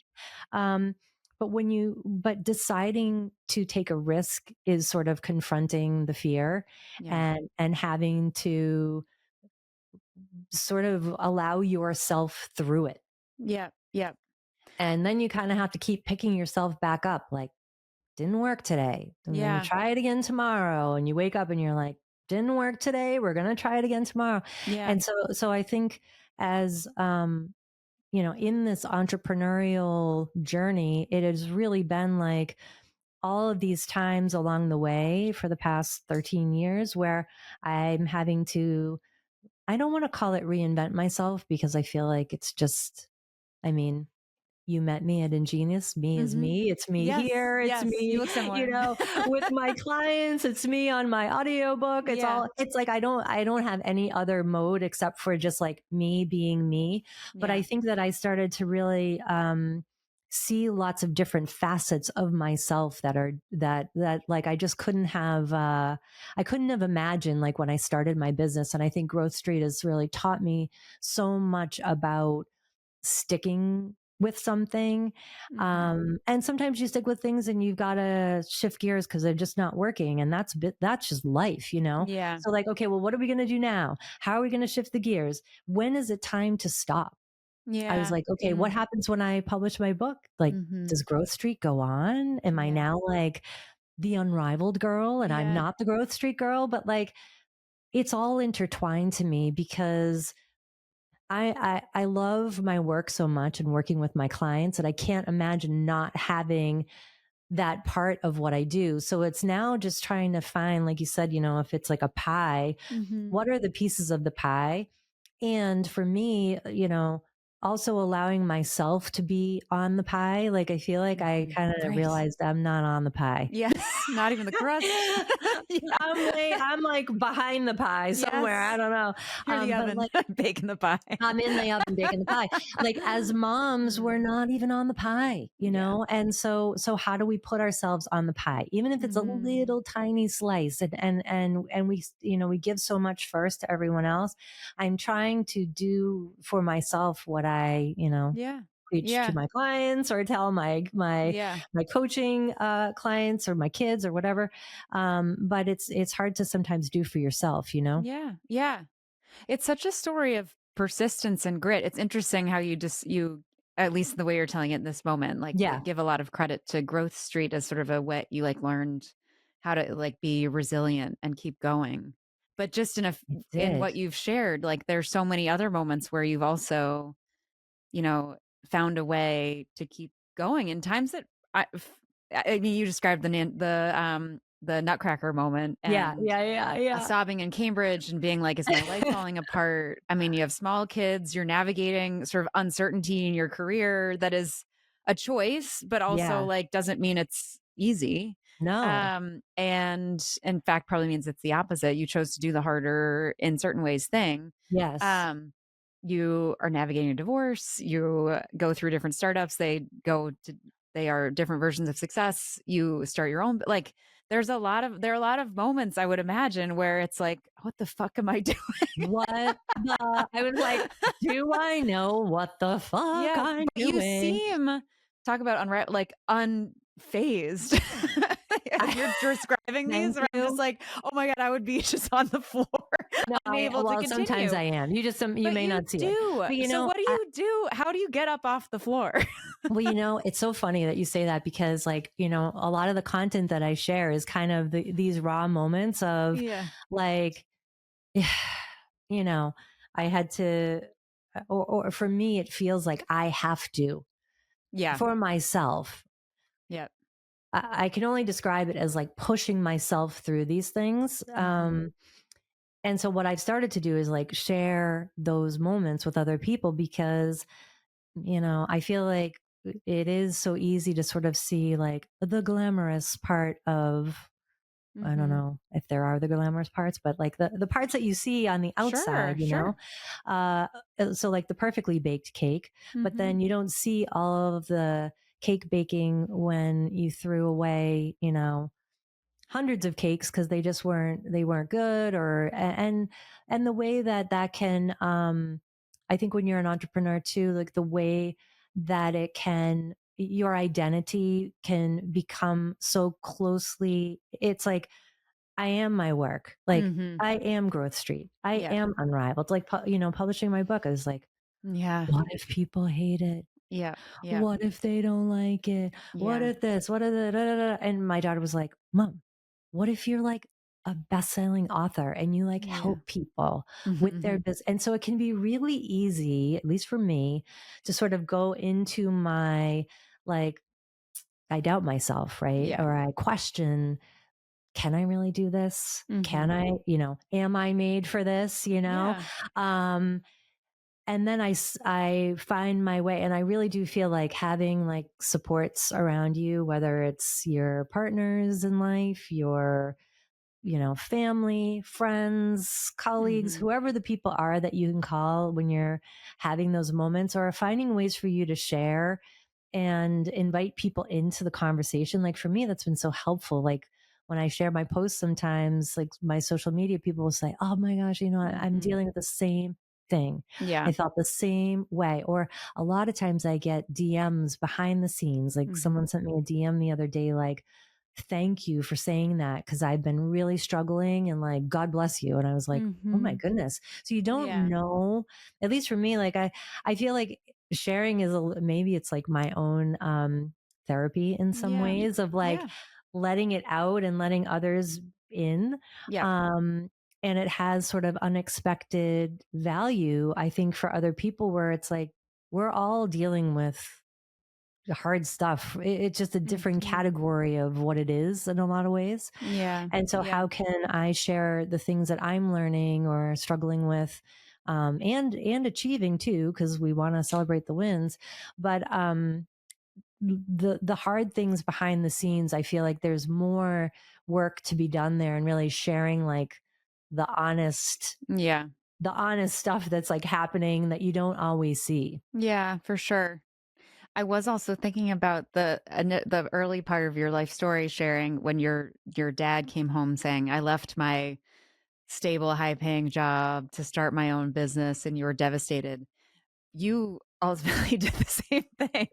right? Um, but deciding to take a risk is sort of confronting the fear, yeah, and having to sort of allow yourself through it. Yep. Yep. And then you kind of have to keep picking yourself back up. Like, didn't work today. I'm going to Yeah. try it again tomorrow. And you wake up and you're like, didn't work today. We're going to try it again tomorrow. Yeah. And so I think as, in this entrepreneurial journey, it has really been like all of these times along the way for the past 13 years where I'm having to, I don't want to call it reinvent myself because I feel like it's just, I mean, you met me at Ingenious. Me is Mm-hmm. me. It's me Yes. here. It's Yes. You me, look similar. with my clients. It's me on my audiobook. Yeah. It's like I don't have any other mode except for just like me being me. But I Yeah. think that I started to really see lots of different facets of myself that like I just couldn't have imagined like when I started my business. And I think Growth Street has really taught me so much about sticking with something. Mm-hmm. And sometimes you stick with things and you've got to shift gears because they're just not working. And that's just life, you know? Yeah. So like, okay, well, what are we going to do now? How are we going to shift the gears? When is it time to stop? I was Yeah. like, okay, what Mm-hmm. happens when I publish my book? Like, Mm-hmm. does Growth Street go on? Am I Yeah. now like the unrivaled girl and I'm Yeah. not the Growth Street girl? But like, it's all intertwined to me because I love my work so much and working with my clients that I can't imagine not having that part of what I do. So it's now just trying to find, like you said, if it's like a pie, Mm-hmm. what are the pieces of the pie? And for me, also allowing myself to be on the pie. Like I feel like I Mm-hmm. kind of Right. realized I'm not on the pie. Yes. Not even the crust. Yeah. I'm like behind the pie somewhere. I Yes. don't know. You're the But oven like baking the pie. I'm in the oven baking the pie. Like as moms, we're Mm. not even on the pie, Yeah. And so how do we put ourselves on the pie, even if it's a Mm-hmm. little tiny slice? And we we give so much first to everyone else. I'm trying to do for myself what I Yeah. preach to Yeah. my clients or tell Yeah. my coaching clients or my kids or whatever. But it's hard to sometimes do for yourself. Yeah. Yeah. It's such a story of persistence and grit. It's interesting how you at least the way you're telling it in this moment, like Yeah, give a lot of credit to Growth Street as sort of a way you like learned how to like be resilient and keep going. But just it in did. what you've shared, like there's so many other moments where you've also, you know, found a way to keep going in times that I mean, you described the Nutcracker moment Yeah, and yeah, yeah, yeah. sobbing in Cambridge and being like, is my life falling apart? I mean, you have small kids, you're navigating sort of uncertainty in your career that is a choice, but also Yeah. like doesn't mean it's easy. No. And in fact, probably means it's the opposite. You chose to do the harder in certain ways thing. Yes. Um, you are navigating a divorce, you go through different startups, they are different versions of success. You start your own, like there are a lot of moments I would imagine where it's like, what the fuck am I doing? What the I was like, "Do I know what the fuck Yeah, I'm but you doing?" seem talk about like unfazed as I you're describing these. Thank Where I'm just you. like, oh my god, I would be just on the floor, No, unable to sometimes continue. I am. You But may you not see it. do. But, So what do I you do? How do you get up off the floor? it's so funny that you say that because, like, a lot of the content that I share is kind of these raw moments of, Yeah. like, you know, I had to or for me, it feels like I have to, Yeah. for myself. Yeah. I can only describe it as like pushing myself through these things. Mhm. And so what I've started to do is like share those moments with other people because, I feel like it is so easy to sort of see like the glamorous part of, I don't Mhm. know if there are the glamorous parts, but like the parts that you see on the Sure, outside, sure. uh, so like the perfectly baked cake, but Mhm. then you don't see all of the cake baking when you threw away, hundreds of cakes because they weren't good and the way that can I think when you're an entrepreneur too, like the way that it can your identity can become so closely, it's like I am my work. Like, Mhm. I am Growth Street. I Yeah. am Unrivaled. Like, publishing my book, I was like, Yeah. what if people hate it? Yeah. Yeah. What if they don't like it? What Yeah. if this? What if that? Da, da, da. And my daughter was like, Mom, what if you're like a best-selling author and you like Yeah. help people Mhm, with their mhm. business? And so it can be really easy, at least for me, to sort of go into my like, I doubt myself, right? Yeah. Or I question, can I really do this? Can Mhm. I, am I made for this? Yeah. Um, and then I find my way, and I really do feel like having like supports around you, whether it's your partners in life, your, family, friends, colleagues, Mhm. whoever the people are that you can call when you're having those moments, or finding ways for you to share and invite people into the conversation. Like for me, that's been so helpful. Like when I share my posts, sometimes like my social media, people will say, oh my gosh, I'm Mhm. dealing with the same thing. I Yeah. felt the same way. Or a lot of times I get DMs behind the scenes. Like Mhm. someone sent me a DM the other day, like, thank you for saying that because I've been really struggling, and like, God bless you. And I was like, oh my Mhm. goodness. So you don't Yeah. know, at least for me, like I feel like sharing is maybe it's like my own therapy in some Yeah. ways, of like Yeah. letting it out and letting others in. Yep. um and it has sort of unexpected value, I think, for other people, where it's like we're all dealing with hard stuff. It's just a different Mhm. category of what it is in a lot of ways. Yeah. And so Yeah. how can I share the things that I'm learning or struggling with, and achieving too, because we want to celebrate the wins. But the hard things behind the scenes, I feel like there's more work to be done there, and really sharing like the honest Yeah. the honest stuff that's like happening that you don't always see. Yeah, for sure. I was also thinking about the early part of your life story sharing when your dad came home saying, "I left my stable, high-paying job to start my own business," and you were devastated. You ultimately did the same thing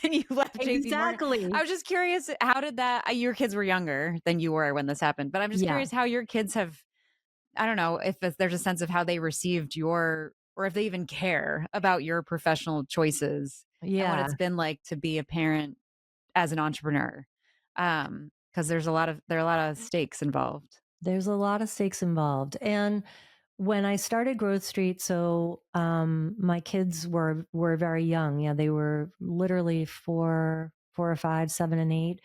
when you left JP Morgan. I Exactly. was just curious, how did that your kids were younger than you were when this happened, but I'm just Yeah. curious how your kids have I don't know if there's a sense of how they received your or if they even care about your professional choices and what Yeah. it's been like to be a parent as an entrepreneur. Because there are a lot of stakes involved. There's a lot of stakes involved. And when I started Growth Street, so my kids were very young. Yeah, they were literally four or five, 7 and 8.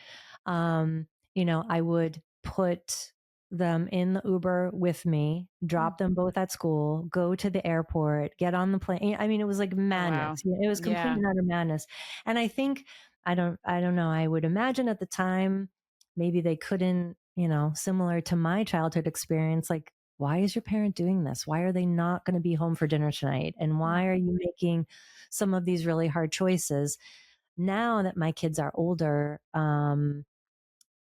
Um, I would put them in the Uber with me, drop them Mhm. both at school, go to the airport, get on the plane. I mean, it was like Oh, wow. madness. Yeah, it was complete Yeah. and utter madness. And I think I don't know. I would imagine at the time maybe they couldn't, similar to my childhood experience, like, why is your parent doing this? Why are they not going to be home for dinner tonight? And why are you Mhm. making some of these really hard choices? Now that my kids are older,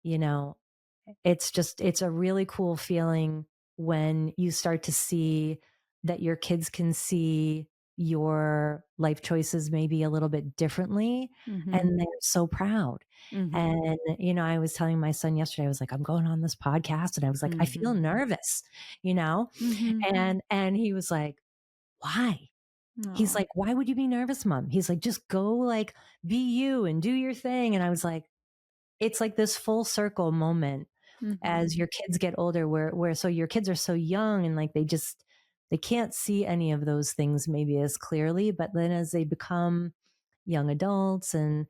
you know, it's a really cool feeling when you start to see that your kids can see your life choices maybe a little bit differently, Mhm. and they're so proud. Mhm. And I was telling my son yesterday, I was like, I'm going on this podcast, and I was like, I feel Mhm. nervous, you know Mhm. and he was like, why? He's Aw. like, why would you be nervous, Mom? He's like, just go, like, be you and do your thing. And I was like, it's like this full circle moment Mhm. as your kids get older, where so your kids are so young, and like they can't see any of those things maybe as clearly, but then as they become young adults, and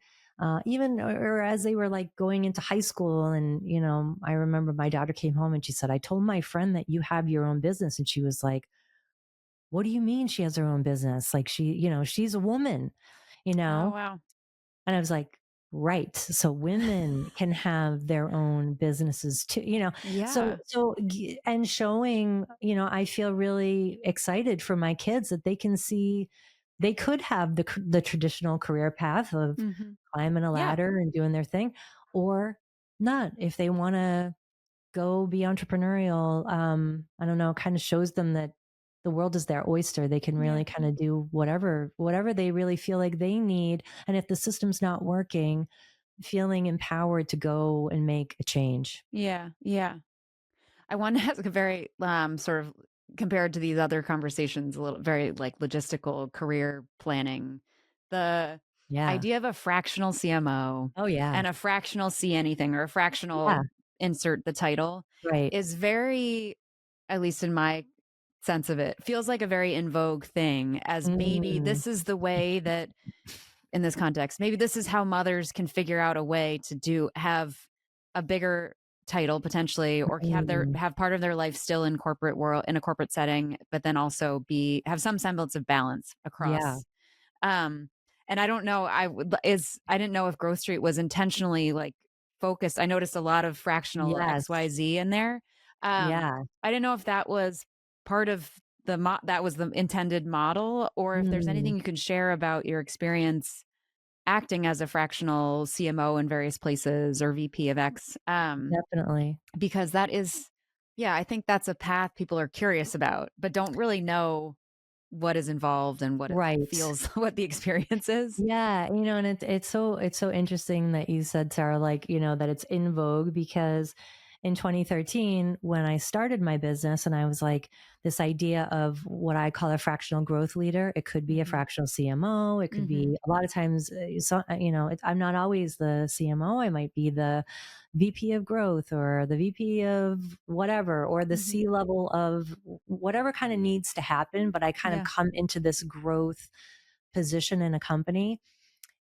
even or as they were like going into high school, and I remember my daughter came home and she said, I told my friend that you have your own business, and she was like, what do you mean she has her own business? Like, she's a woman, you Oh, know wow. and I was like, right. So women can have their own businesses too, Yeah. and showing, I feel really excited for my kids that they can see they could have the traditional career path of Mhm. climbing a Yeah. ladder and doing their thing, or not. If they want to go be entrepreneurial, I don't know, kind of shows them that the world is their oyster. They can Yeah. really kind of do whatever they really feel like they need. And if the system's not working, feeling empowered to go and make a change. Yeah. Yeah. I want to ask a very sort of compared to these other conversations, a little very like logistical career planning. The Yeah. idea of a fractional CMO Oh, yeah. and a fractional C anything or a Yeah. fractional insert the title Right. is very, at least in my sense of it, feels like a very in vogue thing as maybe Mm. this is the way that in this context. Maybe this is how mothers can figure out a way to have a bigger title potentially or Mm. have part of their life still in corporate world in a corporate setting, but then also be have some semblance of balance Yeah. across. Um and I don't know, I didn't know if Growth Street was intentionally like focused. I noticed a lot of fractional or Yes. XYZ in there. Yeah. I didn't know if that was part of that was the intended model, or if there's Mm. anything you can share about your experience acting as a fractional CMO in various places or VP of X, Definitely. because that is, yeah, I think that's a path people are curious about, but don't really know what is involved and what it Right. feels, what the experience is. Yeah, and it's so interesting that you said, Sarah, like, that it's in vogue because in 2013, when I started my business and I was like, this idea of what I call a fractional growth leader, it could be a Mhm. fractional CMO, it could Mhm. be a lot of times, I'm not always the CMO, I might be the VP of growth or the VP of whatever, or the Mhm. C level of whatever kind of needs to happen. But I kind of Yeah. come into this growth position in a company.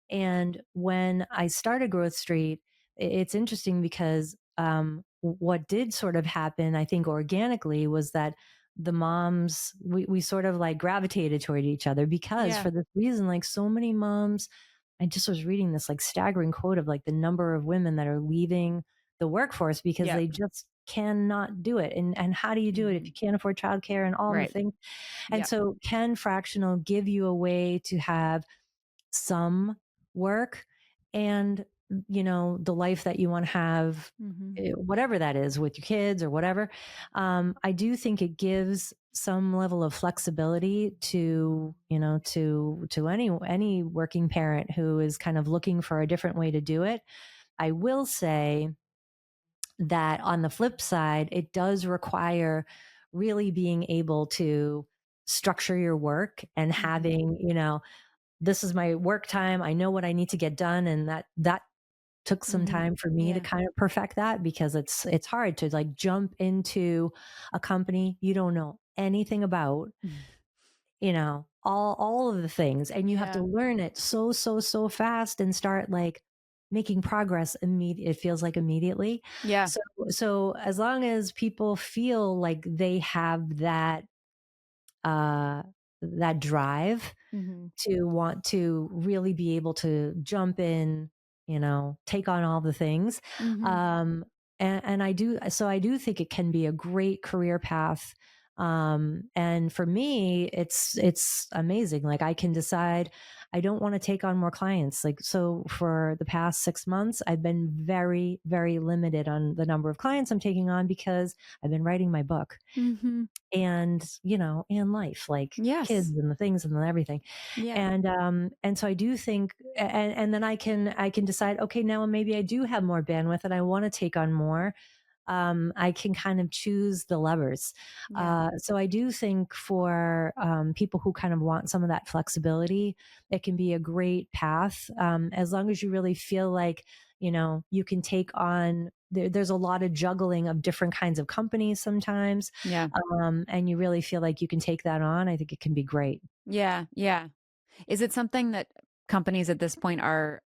And when I started Growth Street, it's interesting because what did sort of happen, I think, organically was that the moms, we sort of like gravitated toward each other because Yeah. for this reason, like so many moms, I just was reading this like staggering quote of like the number of women that are leaving the workforce because Yep. they just cannot do it. And how do you do it if you Mhm. can't afford childcare and all the Right. things? And Yep. so, can fractional give you a way to have some work and, the life that you want to have, Mhm. whatever that is with your kids or whatever? I do think it gives some level of flexibility to any working parent who is kind of looking for a different way to do it. I will say that on the flip side, it does require really being able to structure your work and Mhm. having, this is my work time. I know what I need to get done. And that took some Mhm. time for me to Yeah. kind of perfect that because it's hard to like jump into a company you don't know anything about, Mhm. all of the things. And you have to Yeah. learn it so fast and start like making progress immediate. It feels like immediately. Yeah. So as long as people feel like they have uh that drive Mhm. to want to really be able to jump in, take on all the things. Mhm. Um, and I do think it can be a great career path. And for me, it's amazing. Like I can decide I don't want to take on more clients. Like, so for the past 6 months, I've been very, very limited on the number of clients I'm taking on because I've been writing my book Mhm. and life, like kids Yes. and the things and everything. Yeah. And so I do think, and then I can decide, okay, now maybe I do have more bandwidth and I want to take on more. I can kind of choose the levers. Yeah. So I do think for people who kind of want some of that flexibility, it can be a great path, as long as you really feel like, you can take on. There's a lot of juggling of different kinds of companies sometimes, Yeah. and you really feel like you can take that on. I think it can be great. Yeah. Yeah. Is it something that companies at this point are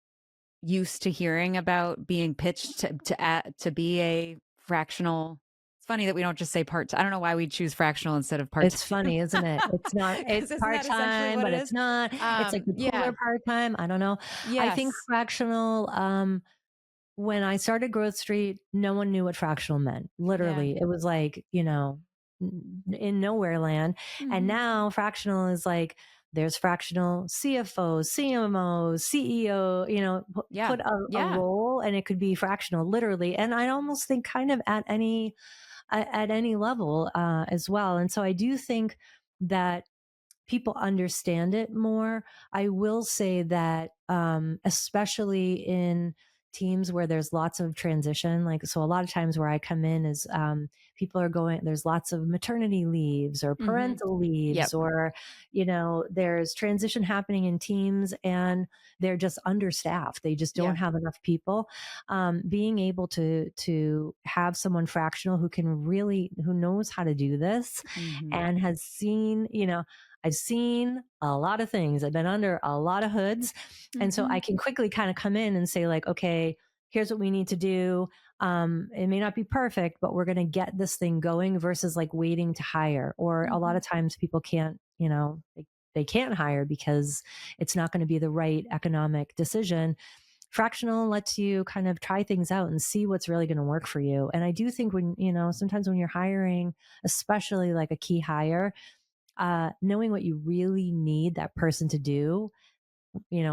used to hearing about being pitched to be a fractional? It's funny that we don't just say part. I don't know why we choose fractional instead of part It's time. funny, isn't it? It's not, it's Because isn't that essentially part-time, what but it it's is? not. It's like the cooler Yeah. part-time. I don't know. I think Yes. fractional, when I started Growth Street, no one knew what fractional meant. Yeah. Literally, it was like, in nowhere land. And Hmm. now fractional is like, there's fractional CFO, CMO, CEO, Yeah. put a Yeah. role and it could be fractional literally. And I almost think kind of at any level, as well. And so I do think that people understand it more. I will say that, especially in teams where there's lots of transition, like, so a lot of times where I come in is, people are going, there's lots of maternity leaves or Mhm. parental leaves, Yep. or, there's transition happening in teams and they're just understaffed. They just don't Yeah. have enough people. Being able to have someone fractional who knows how to do this Mhm. and has seen, I've seen a lot of things. I've been under a lot of hoods. And so I Mhm. can quickly kind of come in and say, like, okay, here's what we need to do. It may not be perfect, but we're going to get this thing going versus like waiting to hire. Or a lot Mhm. of times people can't, they can't hire because it's not going to be the right economic decision. Fractional lets you kind of try things out and see what's really going to work for you. And I do think when, sometimes when you're hiring, especially like a key hire, knowing what you really need that person to do,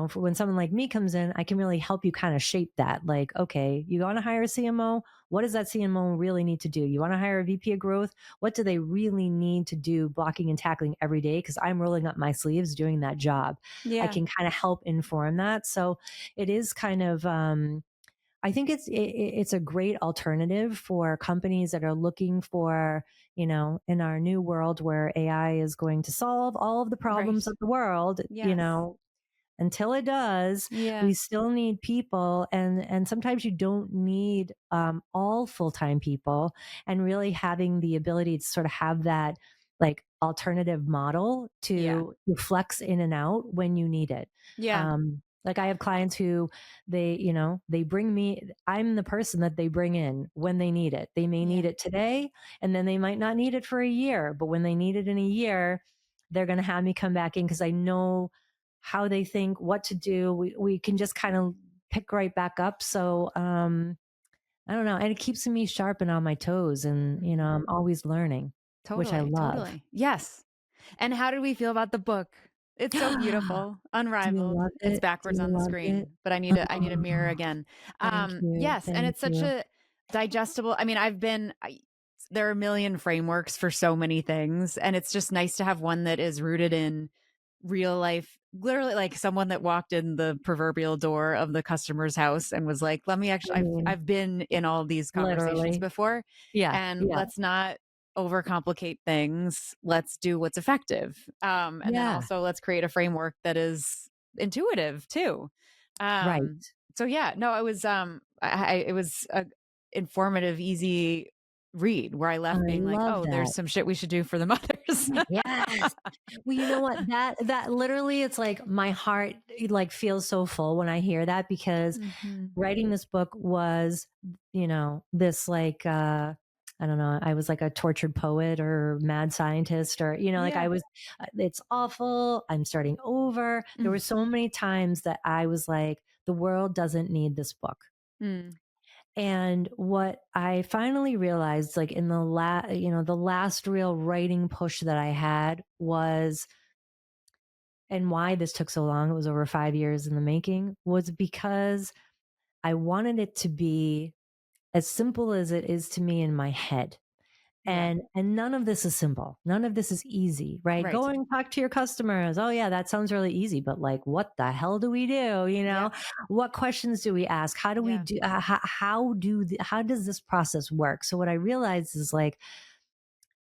for when someone like me comes in, I can really help you kind of shape that. Like, okay, you want to hire a CMO? What does that CMO really need to do? You want to hire a VP of growth? What do they really need to do blocking and tackling every day? Because I'm rolling up my sleeves doing that job. I Yeah. can kind of help inform that. So it is kind of, I think it's a great alternative for companies that are looking for, in our new world where AI is going to solve all of the problems Right. of the world, Yes. until it does, Yeah. we still need people, and sometimes you don't need all full-time people, and really having the ability to sort of have that like alternative model Yeah. to flex in and out when you need it. Yeah. Like I have clients who they bring me, I'm the person that they bring in when they need it. They may need Yeah. it today, and then they might not need it for a year, but when they need it in a year, they're going to have me come back in because I know how they think, what to do. We can just kind of pick right back up. So I don't know, and it keeps me sharp and on my toes, and Mhm. I'm always learning, which I Totally, love. totally. Yes. And how did we feel about the book? It's so beautiful, Do you unrivaled. love It's it? Do backwards you on the love it? screen, but I need a mirror Oh, again. thank you. Yes, and Thank it's such you. a digestible. I mean, there are a million frameworks for so many things, and it's just nice to have one that is rooted in real life, literally like someone that walked in the proverbial door of the customer's house and was like, "Let me I actually mean, I've been in all these conversations literally. before, Yeah, and yeah, let's not overcomplicate things. Let's do what's effective. And then yeah, also let's create a framework that is intuitive too." right. Um, so yeah, no, it was a informative, easy read where I I left being like, love "Oh, there's that. some shit we should do for the mothers." Yes. Well, you know what? That literally, it's like my heart like feels so full when I hear that, because Mhm. writing this book was, this like I don't know, I was like a tortured poet or mad scientist, or like I Yeah. was it's awful. I'm starting over. There were Mm. so many times that I was like, the world doesn't need this book. Mm. And what I finally realized, like in the last real writing push that I had was, and why this took so long, it was over 5 years in the making, was because I wanted it to be as simple as it is to me in my head. Yeah. And none of this is simple. None of this is easy, right? Go Right. and talk to your customers. Oh yeah, that sounds really easy, but like, what the hell do we do? Yep. What questions do we ask? How do we Yeah. do? How does this process work? So what I realized is, like,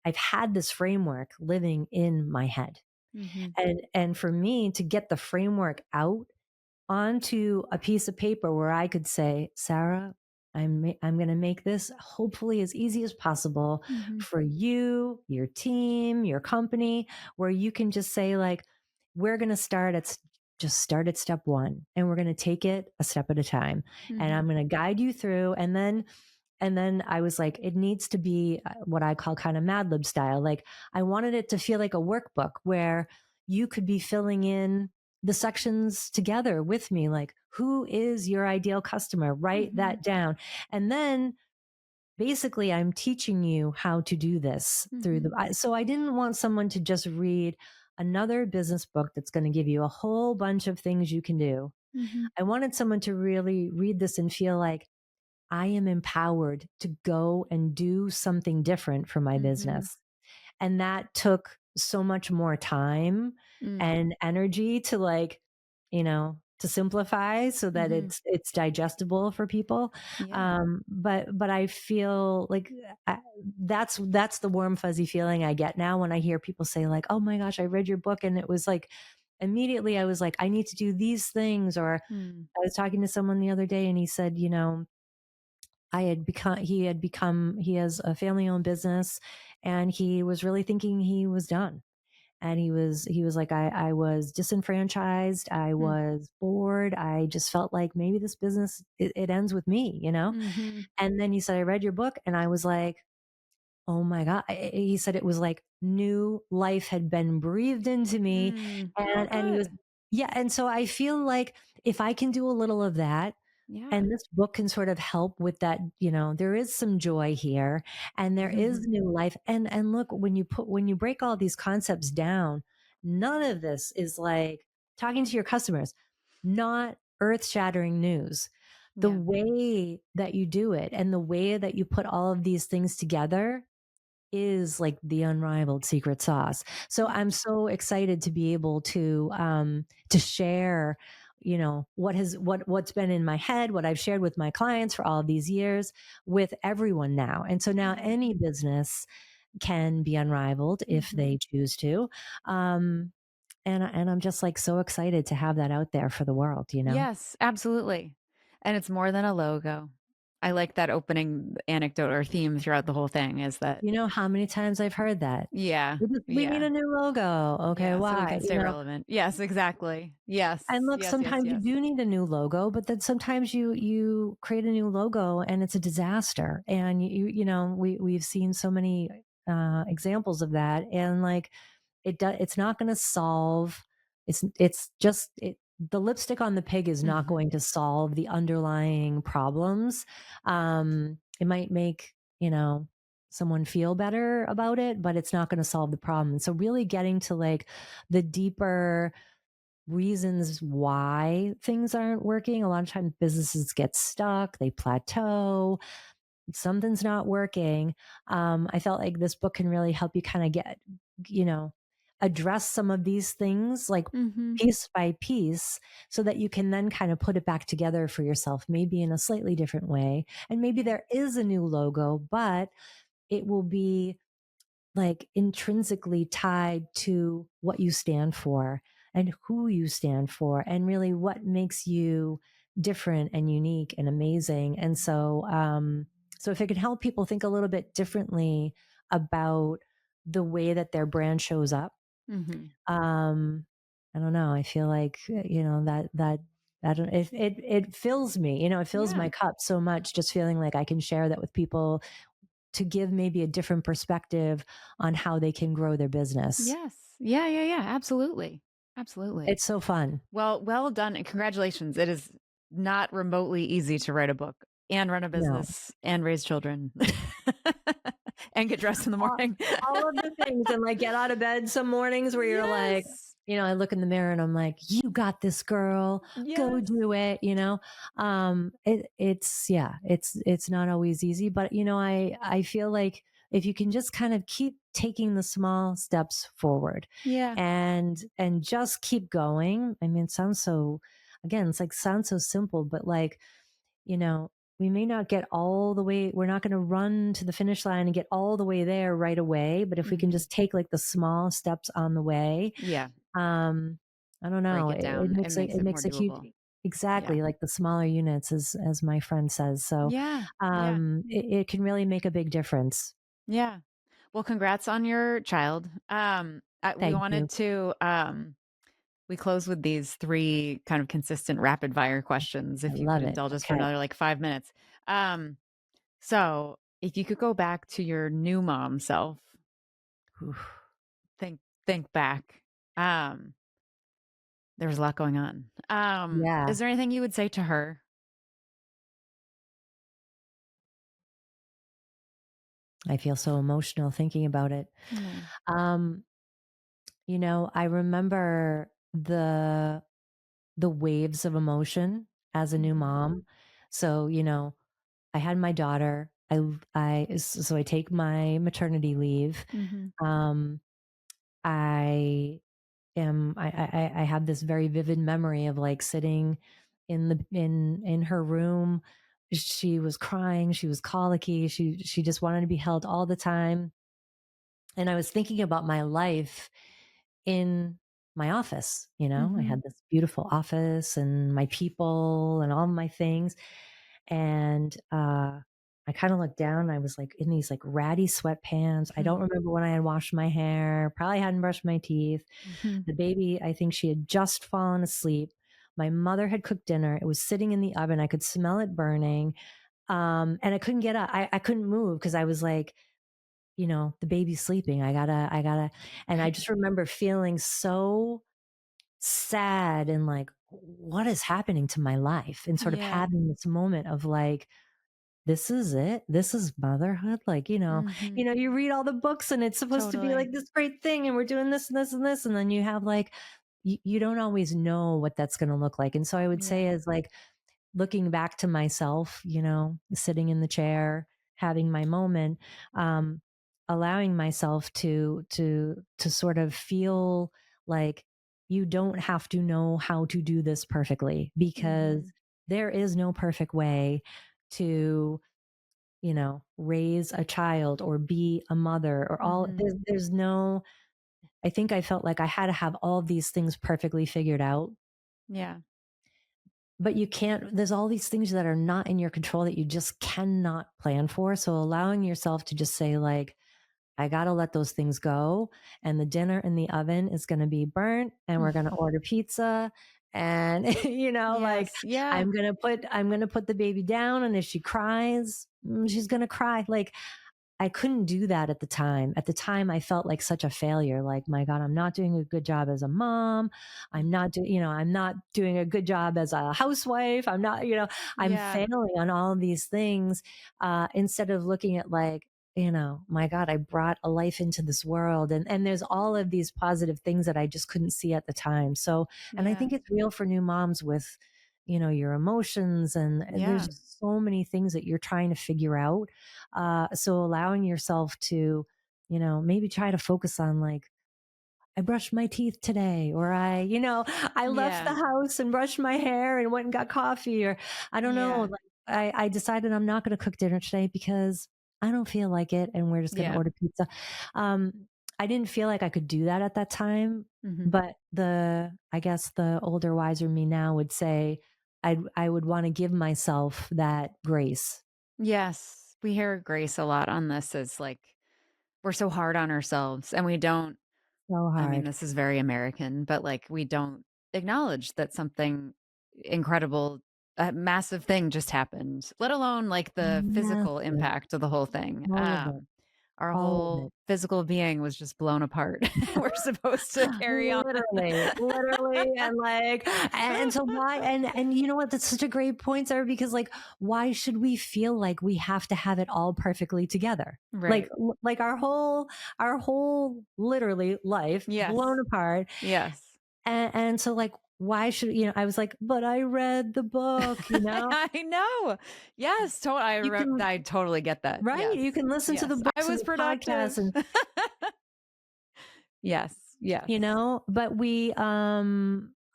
I've had this framework living in my head, Mhm. and for me to get the framework out onto a piece of paper where I could say, Sarah, I'm going to make this hopefully as easy as possible Mhm. for you, your team, your company, where you can just say, like, we're going to just start at step one, and we're going to take it a step at a time, and Mhm. I'm going to guide you through. And then I was like, it needs to be what I call kind of Mad Lib style. Like, I wanted it to feel like a workbook where you could be filling in the sections together with me. Like, who is your ideal customer? Write Mhm. that down. And then basically, I'm teaching you how to do this Mhm. so I didn't want someone to just read another business book that's going to give you a whole bunch of things you can do. Mhm. I wanted someone to really read this and feel like, I am empowered to go and do something different for my Mhm. business. And that took so much more time Mm. and energy to, like, to simplify so that Mhm. it's digestible for people. Yeah. But I feel like I, that's the warm fuzzy feeling I get now when I hear people say like, "Oh my gosh, I read your book," and it was like immediately I was like, "I need to do these things." Or Mm. I was talking to someone the other day, and he said, you know, he has a family owned business, and he was really thinking he was done. And he was like, I was disenfranchised. I Mm. was bored. I just felt like maybe this business, it ends with me, you know? Mhm. And then he said, I read your book, and I was like, oh my God. He said it was like new life had been breathed into me. Mm. Oh, And he was, good. yeah. And so I feel like if I can do a little of that, Yeah. and this book can sort of help with that, you know, there is some joy here, and there is Mhm. new life. And look, when you break all these concepts down, none of this is like talking to your customers, not earth-shattering news. The Yeah. way that you do it and the way that you put all of these things together is like the unrivaled secret sauce. So Yeah. I'm so excited to be able to share, you know, what's been in my head, what I've shared with my clients for all of these years with everyone now. And so now Yeah. any business can be unrivaled if Mhm. they choose to. Um and I'm just like so excited to have that out there for the world, you know. Yes, absolutely. And it's more than a logo. I like that opening anecdote or theme throughout the whole thing is that You know how many times I've heard that? yeah, We need yeah, a new logo. Okay, yeah, so we why? can You stay know, relevant. Yes, exactly. Yes, and look, yes, yes, sometimes you yes. do need a new logo, but then sometimes you create a new logo and it's a disaster. And you know, we've seen so many examples of that. And like it's not going to solve. It's just the lipstick on the pig is not Mhm. going to solve the underlying problems. It might make, you know, someone feel better about it, but it's not going to solve the problem. So really getting to like the deeper reasons why things aren't working. A lot of times businesses get stuck, they plateau, something's not working. I felt like this book can really help you kind of get, you know, address some of these things like Mhm. piece by piece so that you can then kind of put it back together for yourself, maybe in a slightly different way. And maybe Yeah. there is a new logo, but it will be like intrinsically tied to what you stand for and who you stand for and really what makes you different and unique and amazing. And so so if it can help people think a little bit differently about the way that their brand shows up, Mhm. um I don't know, I feel like you know that I don't it fills me, you know, it fills Yeah. my cup so much just feeling like I can share that with people to give maybe a different perspective on how they can grow their business. Yes. Yeah, yeah, yeah, absolutely. Absolutely. It's so fun. Well, well done and congratulations. It is not remotely easy to write a book and run a No. business and raise children and get dressed in the all, morning. all of the things and like get out of bed some mornings where you're like, Yes. you know, I look in the mirror and I'm like, you got this, girl, go Yes. do it, you know. It's yeah, it's not always easy, but you know, I feel like if you can just kind of keep taking the small steps forward Yeah. and just keep going. I mean, it sounds so, again, it's like sounds so simple, but like, you know, we may not get all the way, we're not going to run to the finish line and get all the way there right away. But if we can Mhm. just take like the small steps on the way, Yeah. um, I don't Break know, it down. It makes it it more makes a huge, doable. Yeah. exactly like the smaller units, as my friend says. So, Yeah. Yeah. it can really make a big difference. Yeah. Well, congrats on your child. We Thank wanted you. to we close with these three kind of consistent rapid fire questions I if you could love it. indulge us for Okay. another like 5 minutes. Um so if you could go back to your new mom self, think back. Um there was a lot going on. Yeah. Is there anything you would say to her? I feel so emotional thinking about it. Mm. Um, you know, I remember the waves of emotion as a new Mhm. mom. So, you know, I had my daughter. So I take my maternity leave. Mhm. Um, I I have this very vivid memory of like sitting in her room. She was crying, she was colicky, she just wanted to be held all the time. And I was thinking about my life in my office. I Mhm. had this beautiful office and my people and all my things. And I kind of looked down. I was like in these like ratty sweatpants. I Hmm. don't remember when I had washed my hair, probably hadn't brushed my teeth. Mhm. The baby, I think she had just fallen asleep. My mother had cooked dinner. It was sitting in the oven. I could smell it burning. And I couldn't get up. I couldn't move because I was like, the baby's sleeping. I gotta. And I Right. just remember feeling so sad and like, what is happening to my life? And sort of Yeah. having this moment of like, this is it. This is motherhood. Like, Mhm. you read all the books and it's supposed to be Totally. like this great thing and we're doing this and this and this. And then you have like, you don't always know what that's going to look like. And so I would say Yeah. is like looking back to myself, sitting in the chair, having my moment, um, allowing myself to sort of feel like you don't have to know how to do this perfectly because Mhm. there is no perfect way to raise a child or be a mother or all Mhm. there's no. I think I felt like I had to have all of these things perfectly figured out, Yeah. but you can't. There's all these things that are not in your control that you just cannot plan for. So allowing yourself to just say like, I got to let those things go. And the dinner in the oven is going to be burnt and we're going to order pizza. And, like Yes. Yeah. I'm going to put the baby down. And if she cries, she's going to cry. Like I couldn't do that at the time. At the time, I felt like such a failure. Like, my God, I'm not doing a good job as a mom. Mhm. I'm not doing a good job as a housewife. I'm not, I'm Yeah. failing on all of these things. Instead of looking at like, my God, I brought a life into this world. And there's all of these positive things that I just couldn't see at the time. So, and I Yeah. think it's real for new moms with, your emotions and there's Yeah. just so many things that you're trying to figure out. So allowing yourself to, maybe try to focus on like, I brushed my teeth today, or I left Yeah. the house and brushed my hair and went and got coffee, or I don't know, Yeah. like I decided I'm not going to cook dinner today because I don't feel like it, and we're just going to Yeah. order pizza. I didn't feel like I could do that at that time, Mhm. but I guess the older, wiser me now would say I would want to give myself that grace. Yes. We hear grace a lot on this as like we're so hard on ourselves and we don't. So I mean, hard. this is very American, but like we don't acknowledge that something incredible, a massive thing just happened, let alone like the physical Massive. impact of the whole thing. All of it. Our All of whole it. physical being was just blown apart. We're supposed to carry on. Literally, and like, and so why? And you know what? That's such a great point, Sarah. Because like, why should we feel like we have to have it all perfectly together? Like, Right. like our whole literally life blown Yes. apart, Yes. and so like, why should I was like, but I read the book, I know. Yes, You can, I totally get that. right? Yes. You can listen to the Yes. I books and was the podcasts, productive. and Yes. Yes. but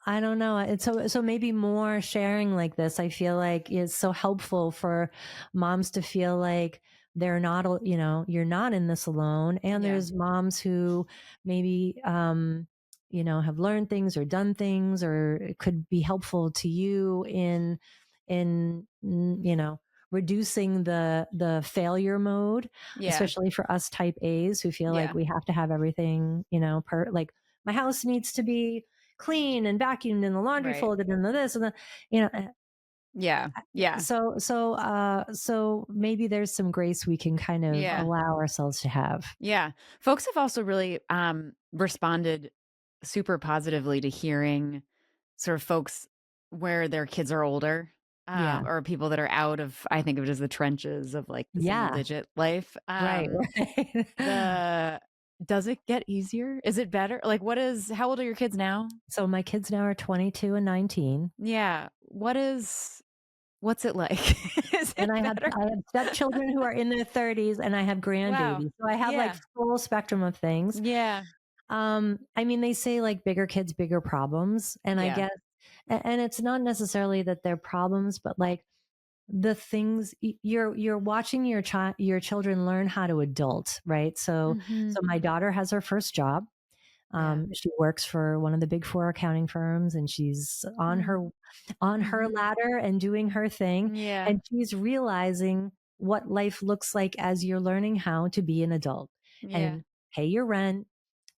I don't know. And so maybe more sharing like this, I feel like is so helpful for moms to feel like they're not, you're not in this alone. And Yeah. there's moms who maybe, have learned things or done things, or it could be helpful to you in reducing the failure mode, Yeah. especially for us type A's who feel like Yeah. we have to have everything, like my house needs to be clean and vacuumed and the laundry Right. folded and the this and the, you know, uh, Yeah. Yeah. so maybe there's some grace we can kind of Yeah. allow ourselves to have. Yeah. Folks have also really responded super positively to hearing sort of folks where their kids are older, Yeah. or people that are out of, I think of it as the trenches of like the single Yeah. digit life. Right. Right. The Does it get easier? Is it better? Like how old are your kids now? So my kids now are 22 and 19. Yeah. What's it like? Is And it better? I have stepchildren who are in their 30s and I have Wow. grandbabies. So I have like Yeah. full spectrum of things. Yeah. I mean, they say like bigger kids, bigger problems. And I Yeah. guess, and it's not necessarily that they're problems, but like the things you're watching your children learn how to adult, right? So Mhm. my daughter has her first job. Yeah. She works for one of the big four accounting firms, and she's Mm. on her Mhm. ladder and doing her thing. Yeah. And she's realizing what life looks like as you're learning how to be an adult Yeah. and pay your rent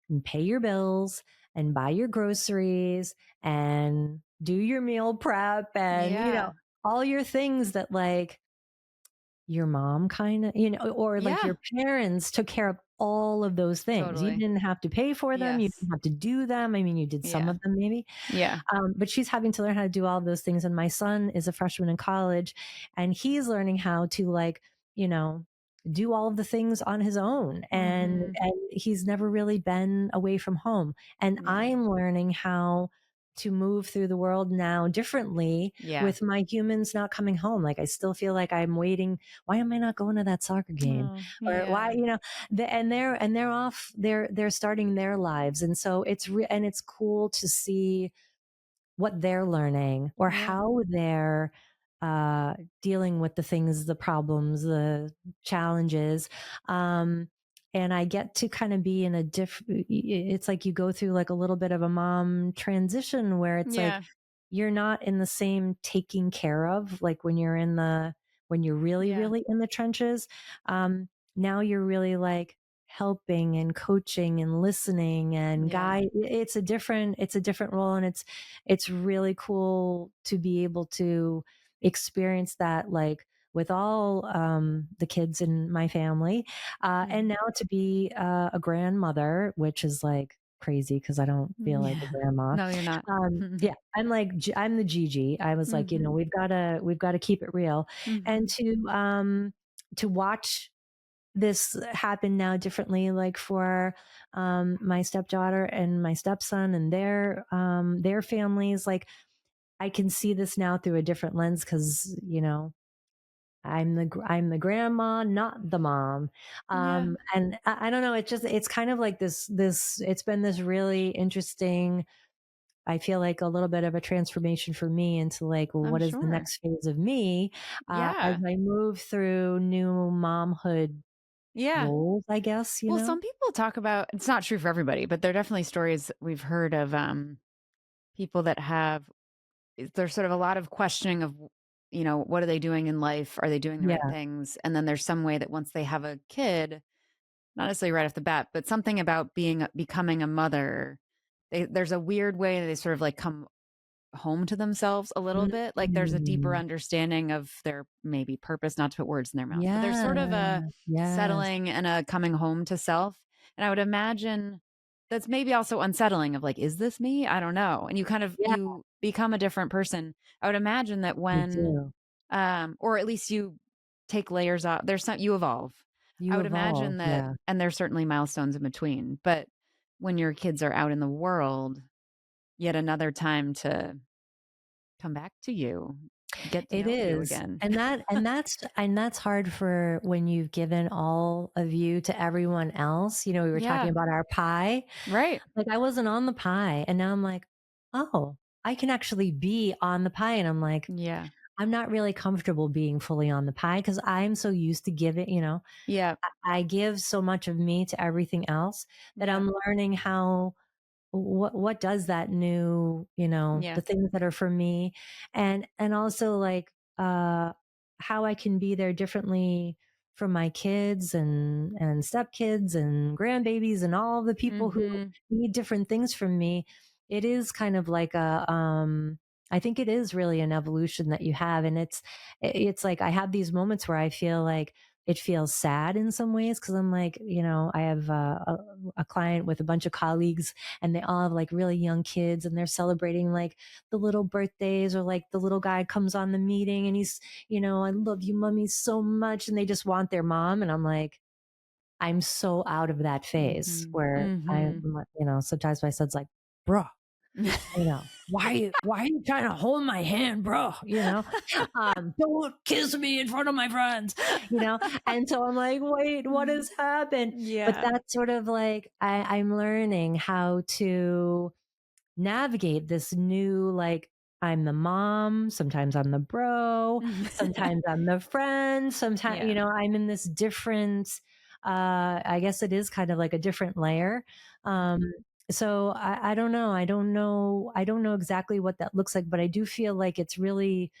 and pay your bills and buy your groceries and do your meal prep and, Yeah. all your things that like your mom kinda or like Yeah. your parents took care of all of those things. You Totally. didn't have to pay for them, you Yes. didn't have to do them. I mean, you did some Yeah. of them maybe, Yeah. but she's having to learn how to do all of those things, and my son is a freshman in college, and he's learning how to, like, you know, do all of the things on his own, Mhm. and he's never really been away from home, and Yeah. I'm learning how to move through the world now differently Yeah. with my humans not coming home. Like, I still feel like I'm waiting, "Why am I not going to that soccer game?" Oh, Or, "Why," yeah. and they're off, they're starting their lives, and so and it's cool to see what they're learning or Yeah. how they're dealing with the things, the problems, the challenges. Um, and I get to kind of be in a it's like you go through like a little bit of a mom transition where it's like Yeah. you're not in the same taking care of, like when you're really, Yeah. really in the trenches. Now you're really like helping and coaching and listening and Yeah. guide. It's a different role. And it's really cool to be able to experience that, like with all the kids in my family. And Mhm. now to be a grandmother, which is like crazy because I don't feel like a Yeah. grandma. No, you're not. Yeah, I'm the Gigi. I was like, Mhm. we've gotta keep it real. And Mhm. to watch this happen now differently, like for my stepdaughter and my stepson and their families, like I can see this now through a different lens because, I'm the grandma, not the mom. Yeah. And I don't know, it's kind of like this it's been this really interesting, I feel like a little bit of a transformation for me into like, well, I'm what is the sure. next phase of me as Yeah. I move through new momhood Yeah. roles, I guess, Well, some people talk about it's not true for everybody, but there are definitely stories we've heard of people that have there's sort of a lot of questioning of what are they doing in life? Are they doing the right Yeah. things? And then there's some way that once they have a kid, not necessarily right off the bat, but something about becoming a mother, there's a weird way they sort of like come home to themselves a little bit. Like there's a deeper Mm. understanding of their maybe purpose, not to put words in their mouth, but there's Yeah. sort of a Yes. settling and a coming home to self. And I would imagine that's maybe also unsettling of like, is this me? I don't know. And Yeah, you become a different person. I would imagine that you when, do. or at least you take layers off, there's some, you evolve. I You would evolve. imagine that, Yeah. and there's certainly milestones in between, but when your kids are out in the world, yet another time to come back to you, get to It know you is. again. And that's hard for when you've given all of you to everyone else. We were talking Yeah, about our pie. right. Like I wasn't on the pie and now I'm like, "Oh, I can actually be on the pie." And I'm like, Yeah. I'm not really comfortable being fully on the pie because I'm so used to giving. Yeah. I give so much of me to everything else that Yeah. I'm learning how what does that new, Yeah. the things that are for me, and also like how I can be there differently for my kids and stepkids and grandbabies and all the people who Mhm. need different things from me. It is kind of like I think it is really an evolution that you have, and it's like I have these moments where I feel like it feels sad in some ways because I'm like, I have a client with a bunch of colleagues and they all have like really young kids and they're celebrating like the little birthdays, or like the little guy comes on the meeting and he's, "I love you, mommy, so much." And they just want their mom. And I'm like, I'm so out of that phase Mhm. where Mhm. sometimes my son's like, "Bruh." Why are you trying to hold my hand, bro? Don't kiss me in front of my friends, And so I'm like, wait, what has happened? But Yeah. that's sort of like, I'm learning how to navigate this new, like, I'm the mom, sometimes I'm the bro, sometimes I'm the friend, sometimes, Yeah. I'm in this different, I guess it is kind of like a different layer. Um, so I don't know. I don't know exactly what that looks like, but I do feel like it's really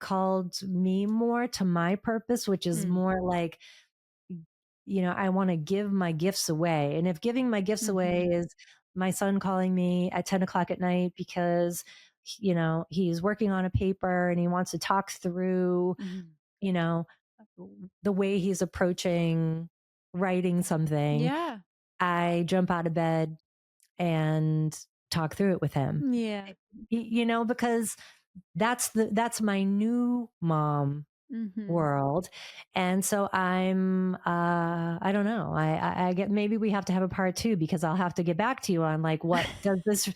called me more to my purpose, which is Mm. more like, I want to give my gifts away. And if giving my gifts away is my son calling me at 10 o'clock at night because, he's working on a paper and he wants to talk through, Mhm. you know, the way he's approaching writing something, Yeah. I jump out of bed and talk through it with him. Yeah. Because that's my new mom Mhm. world. And so I don't know. I get, maybe we have to have a part two, because I'll have to get back to you on, like, what does this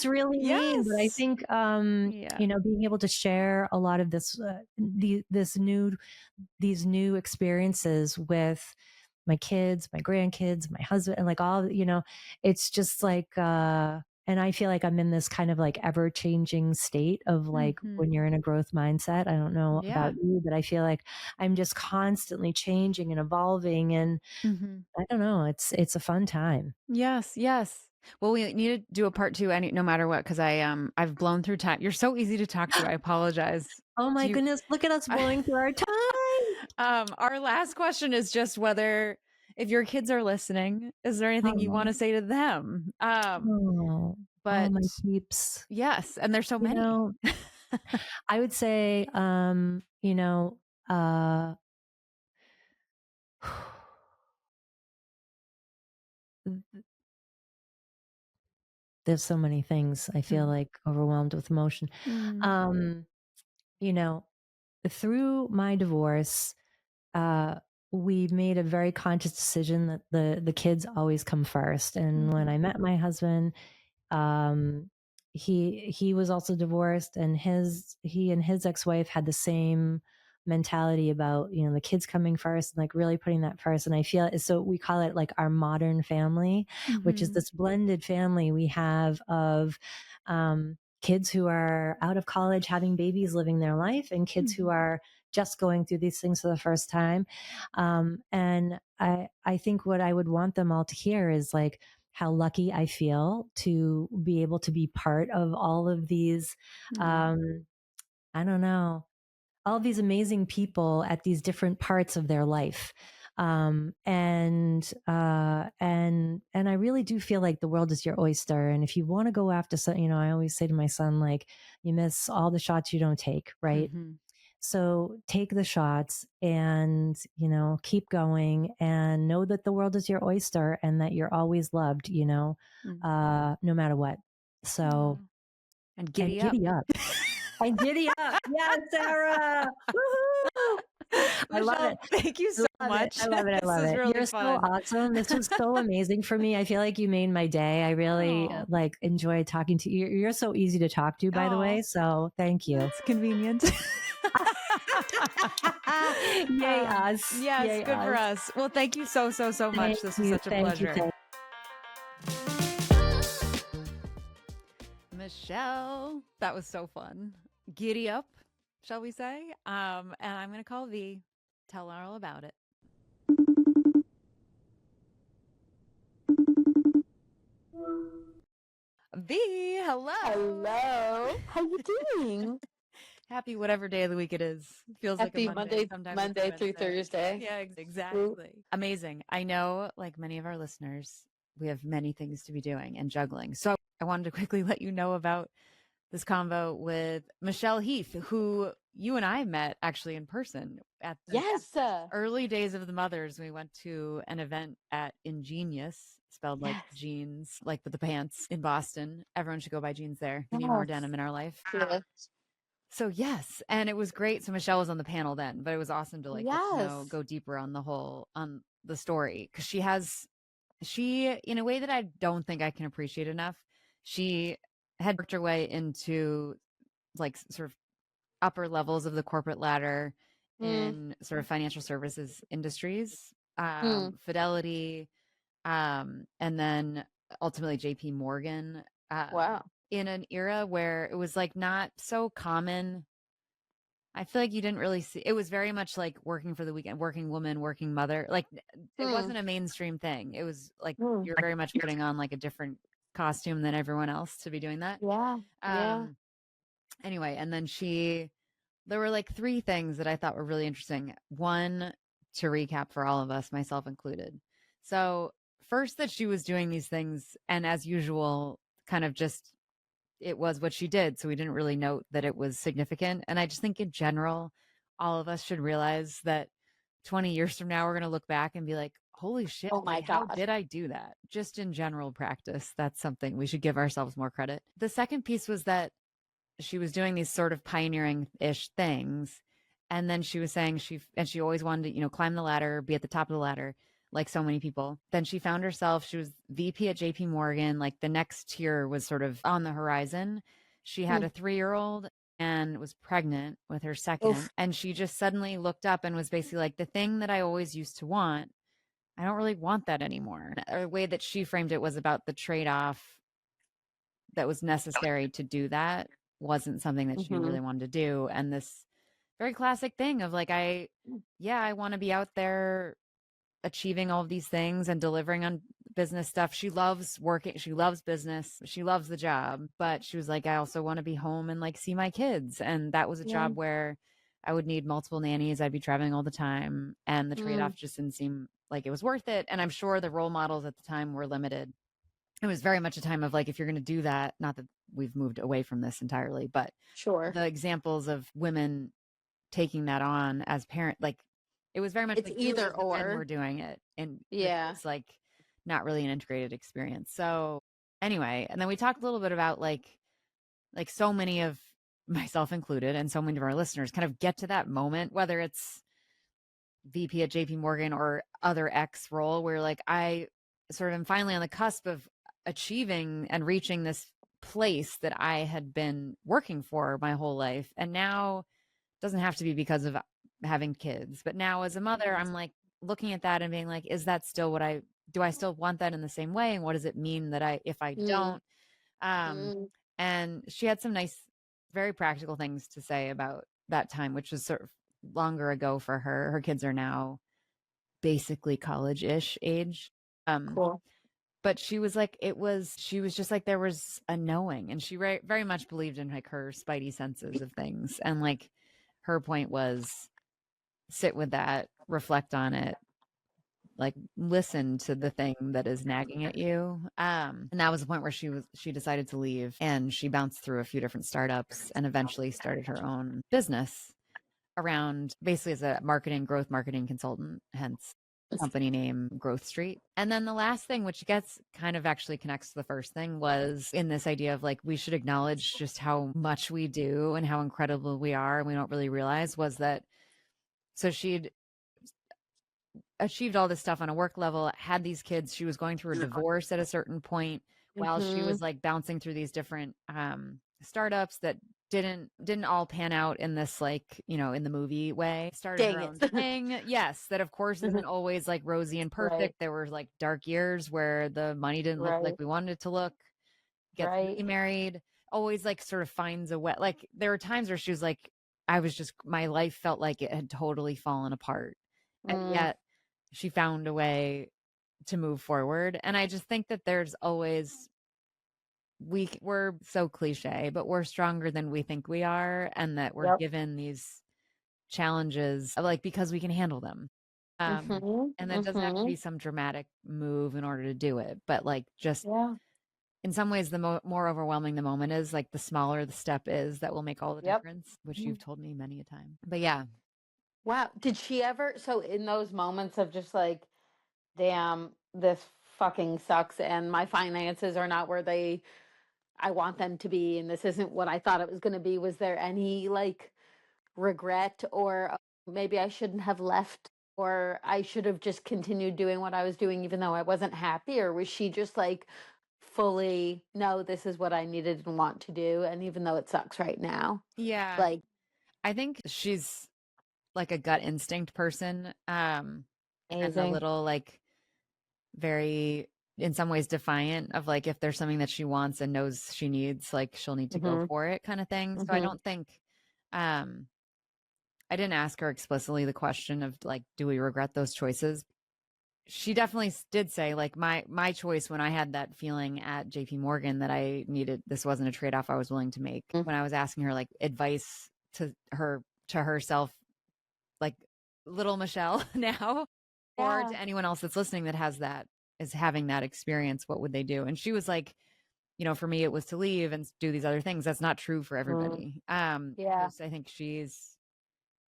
really mean? But I Yes. think, Yeah. being able to share a lot of this, these new experiences with my kids, my grandkids, my husband, and like all, it's just like, and I feel like I'm in this kind of like ever changing state of, like, when Mhm. you're in a growth mindset. I don't know about Yeah. you, but I feel like I'm just constantly changing and evolving. And Mhm. I don't know, it's a fun time. Yes, yes. Well, we need to do a part 2 no matter what, because I've blown through time. You're so easy to talk to. I apologize. Oh Do my you goodness, look at us blowing through our time. our last question is just whether if your kids are listening, is there anything you want Oh, to say to them? oh But my peeps. yes, and there's so You many. know, I would say, uh, there's so many things. I feel Mhm. like overwhelmed with emotion. Mm. Um, you know, through my divorce, uh, we made a very conscious decision that the kids always come first. And when I Mhm. met my husband, um, he was also divorced, and he and his ex-wife had the same mentality about, the kids coming first, and like really putting that first. And I feel, so we call it like our modern family, which is Mhm. this blended family we have of, kids who are out of college having babies, living their life, and kids who Mhm. are just going through these things for the first time. And I think what I would want them all to hear is, like, how lucky I feel to be able to be part of all of these, Mm. um, I don't know, all these amazing people at these different parts of their life. And I really do feel like the world is your oyster. And if you want to go after some, I always say to my son, like, you miss all the shots you don't take, right? Mhm. So take the shots and, keep going, and know that the world is your oyster and that you're always loved, Mm. no matter what. So, Aw. And and giddy up. giddy up. And giddy up. Yes, Sarah. Woohoo. I love it. Michelle, thank you I so love it. much. I love it. I This love is it. really You're so fun. awesome. This was so amazing for me. I feel like you made my day. I really, Oh, like, enjoyed talking to you. You're so easy to talk to, by the way. oh, So thank you. that's convenient. Yay us. Yes, Yay good for us. us. Well, thank you so, so, so Thank much. This was you. such a Thank you. pleasure. Thank Michelle, that was so fun. Giddy up, shall we say? And I'm going to call V. Tell her all about it. V, hello. Hello. How you doing? Happy whatever day of the week it is. Feels like a Happy Monday. Monday, Sometimes it's a Monday through Wednesday. Thursday. Yeah, Woo. exactly. Amazing. I know, like many of our listeners, we have many things to be doing and juggling. So I wanted to quickly let you know about this convo with Michelle Heath, who you and I met actually in person at the Yes. early days of the Mothers. We went to an event at Ingenious, spelled like Yes. jeans, like with the pants, in Boston. Everyone should go buy jeans there. We need more Yes. denim in our life. Yes. So yes, and it was great. So Michelle was on the panel then, but it was awesome to like get to know, Yes. go deeper on on the story, because she in a way that I don't think I can appreciate enough. she had worked her way into like sort of upper levels of the corporate ladder Mm. in sort of financial services industries, Mm. Fidelity, and then ultimately JP Morgan, Wow. in an era where it was like not so common. I feel like you didn't really see it was very much like working for the weekend, working woman, working mother. Like it Mm. wasn't a mainstream thing. It was like Mm. you're very much putting on like a different costume than everyone else to be doing that. Yeah. Yeah. Um anyway, and then there were like three things that I thought were really interesting. One, to recap for all of us, myself included. So, first, that she was doing these things, and as usual, kind of just it was what she did. So, we didn't really note that it was significant. And I just think in general, all of us should realize that 20 years from now, we're going to look back and be like, holy shit, Oh my like, how God. did I do that? Just in general practice, that's something we should give ourselves more credit. The second piece was that she was doing these sort of pioneering-ish things, and then she was saying she always wanted to, climb the ladder, be at the top of the ladder, like so many people. Then she found herself, she was VP at JP Morgan, like the next tier was sort of on the horizon. She had Mm. a 3-year-old and was pregnant with her second, Oof. and she just suddenly looked up and was basically like, the thing that I always used to want, I don't really want that anymore. The way that she framed it was about the trade-off that was necessary to do that wasn't something that she Mm-hmm. really wanted to do. And this very classic thing of like, I want to be out there achieving all of these things and delivering on business stuff. She loves working, she loves business, she loves the job, but she was like, I also want to be home and like see my kids. And that was a Yeah. job where I would need multiple nannies. I'd be traveling all the time. And the trade Mm. off just didn't seem like it was worth it. And I'm sure the role models at the time were limited. It was very much a time of like, if you're going to do that, not that we've moved away from this entirely, but Sure. the examples of women taking that on as parent, like it was very much It's like do it either as the men were or. doing it, and which Yeah. was like not really an integrated experience. So anyway, and then we talked a little bit about like so many of myself included and so many of our listeners kind of get to that moment, whether it's VP at JP Morgan or other X role, where like I sort of am finally on the cusp of achieving and reaching this place that I had been working for my whole life. And now it doesn't have to be because of having kids, but now as a mother, I'm like looking at that and being like, is that still what I do? I still want that in the same way? And what does it mean that if I Mm. don't? Um, Mm. and she had some nice, very practical things to say about that time, which was sort of longer ago for her. Her kids are now basically college-ish age. Um, Cool. but she was like, she was just like, there was a knowing, and she very much believed in like her spidey senses of things. And like her point was sit with that, reflect on it, like listen to the thing that is nagging at you. And that was the point where she decided to leave, and she bounced through a few different startups and eventually started her own business around basically as a growth marketing consultant, hence company name Growth Street. And then the last thing, which gets kind of actually connects to the first thing, was in this idea of like we should acknowledge just how much we do and how incredible we are, and we don't really realize, was that so she'd achieved all this stuff on a work level, had these kids, she was going through a divorce at a certain point while she Mm-hmm. was like bouncing through these different startups that didn't all pan out in this like, in the movie way. Started Dang her it. own thing. Yes, that of course isn't always like rosy and Right. perfect. There were like dark years where the money didn't look like Right. we wanted it to look. Gets Right. remarried, always like sort of finds a way. Like there were times where she was like, I was just my life felt like it had totally fallen apart. And Mm. yet she found a way to move forward. And I just think that there's always we're so cliche, but we're stronger than we think we are, and that we're Yep. given these challenges like because we can handle them. Mm-hmm. And that doesn't have to Mm-hmm. be some dramatic move in order to do it, but like just Yeah. in some ways the more overwhelming the moment is, like the smaller the step is that will make all the Yep. difference, which you've told me many a time. But yeah. Wow. Did she ever, so in those moments of just like, damn, this fucking sucks and my finances are not where I want them to be and this isn't what I thought it was going to be, was there any like regret or maybe I shouldn't have left or I should have just continued doing what I was doing even though I wasn't happy, or was she just like fully know this is what I needed and want to do. And even though it sucks right now, Yeah. like, I think she's like a gut instinct person. And a amazing. little like very in some ways defiant of like if there's something that she wants and knows she needs, like she'll need to go Hmm. for it kind of thing. So I Hmm. don't think um I didn't ask her explicitly the question of like, do we regret those choices? She definitely did say like my choice when I had that feeling at JP Morgan that I needed this wasn't a trade-off I was willing to make when I was asking her like advice to herself, like little Michelle now, or Yeah. to anyone else that's listening that has that is having that experience, what would they do? And she was like, for me it was to leave and do these other things. That's not true for Mm. everybody. Yeah. I think she's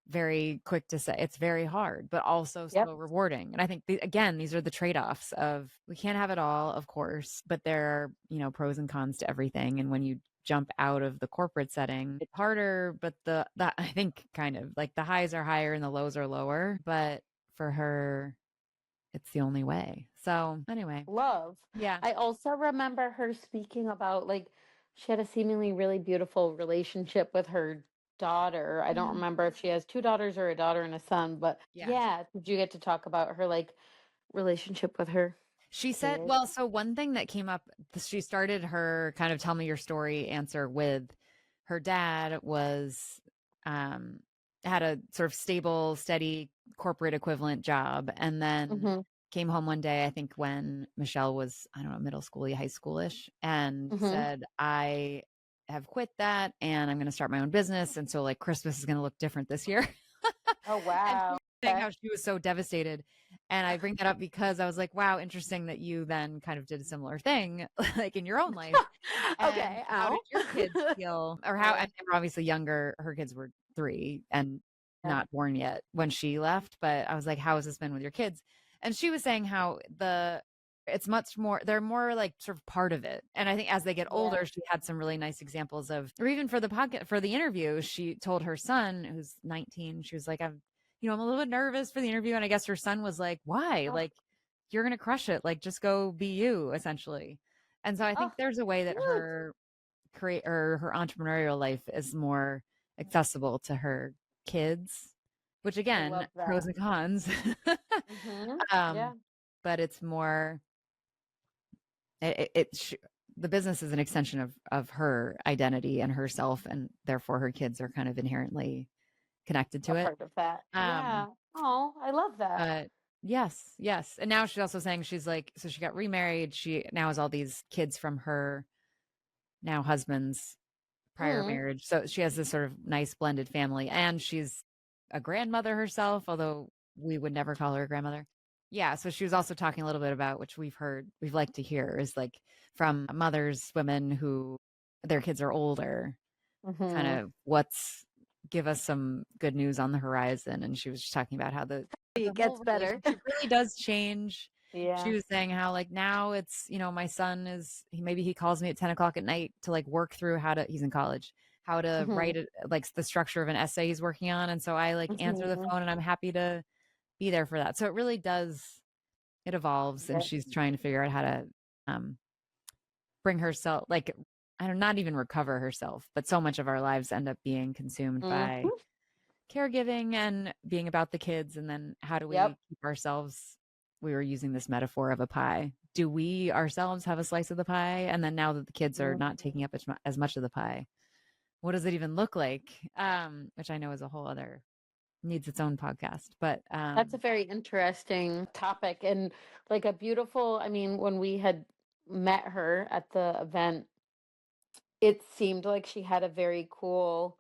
very quick to say it's very hard, but also Yep. so rewarding. And I think again, these are the trade-offs of we can't have it all, of course, but there are, pros and cons to everything. And when you jump out of the corporate setting, it's harder, but the I think kind of like the highs are higher and the lows are lower. But for her, it's the only way. So anyway, Love. yeah. I also remember her speaking about like she had a seemingly really beautiful relationship with her daughter. I don't Mhm. remember if she has two daughters or a daughter and a son, but Yeah. yeah, did you get to talk about her like relationship with her She said, kid? well, so one thing that came up, she started her kind of tell me your story answer with her dad was, um, had a sort of stable, steady corporate equivalent job. And then Mhm. came home one day, I think when Michelle was, I don't know, middle schooly, high schoolish, and Mhm. said, I have quit that and I'm going to start my own business. And so like Christmas is going to look different this year. Oh And she wow. was saying Okay. how she was so devastated. And I bring that up because I was like, wow, interesting that you then kind of did a similar thing, like in your own life. And Okay. how did Ow. your kids feel? Or how, Yeah. and they were obviously younger. Her kids were 3 and Yeah. not born yet when she left. But I was like, how has this been with your kids? And she was saying how it's much more, they're more like sort of part of it. And I think as they get Yeah. older, she had some really nice examples of, or even for the podcast, for the interview, she told her son, who's 19, she was like, I'm a little bit nervous for the interview. And I guess her son was like, why? Oh, Like, you're going to crush it. Like, just go be you, essentially. And so I oh, think there's a way that cute. her entrepreneurial life is more accessible to her kids, which I again, love that. pros and cons. Mhm. um, Yeah. but it's more, the business is an extension of her identity and herself, and therefore her kids are kind of inherently connected A to it. part of that. Um, Yeah. Oh, I love that. But yes, yes. And now she's also saying she's like, so she got remarried. She now has all these kids from her now husband's prior Mm. marriage. So she has this sort of nice blended family. And she's a grandmother herself, although we would never call her a grandmother. Yeah. So she was also talking a little bit about, which we've liked to hear, is like from mothers, women who their kids are older, kind Mhm. of give us some good news on the horizon. And she was just talking about how the It whole gets better. relationship really does change. She Yeah. was saying how like now it's, my son maybe he calls me at 10 o'clock at night to like work through he's in college, how to Mhm. write it, like the structure of an essay he's working on. And so I like answer the Mhm. phone and I'm happy to be there for that. So it really does, it evolves, and Yeah. she's trying to figure out how to um, bring herself, like, I don't, not even recover herself, but so much of our lives end up being consumed by Mhm. caregiving and being about the kids. And then how do Yep. we keep ourselves? We were using this metaphor of a pie. Do we ourselves have a slice of the pie? And then now that the kids are Mhm. not taking up as much of the pie, what does it even look like? Which I know is a whole other, needs its own podcast. But That's a very interesting topic and like a beautiful, I mean, when we had met her at the event, it seemed like she had a very cool,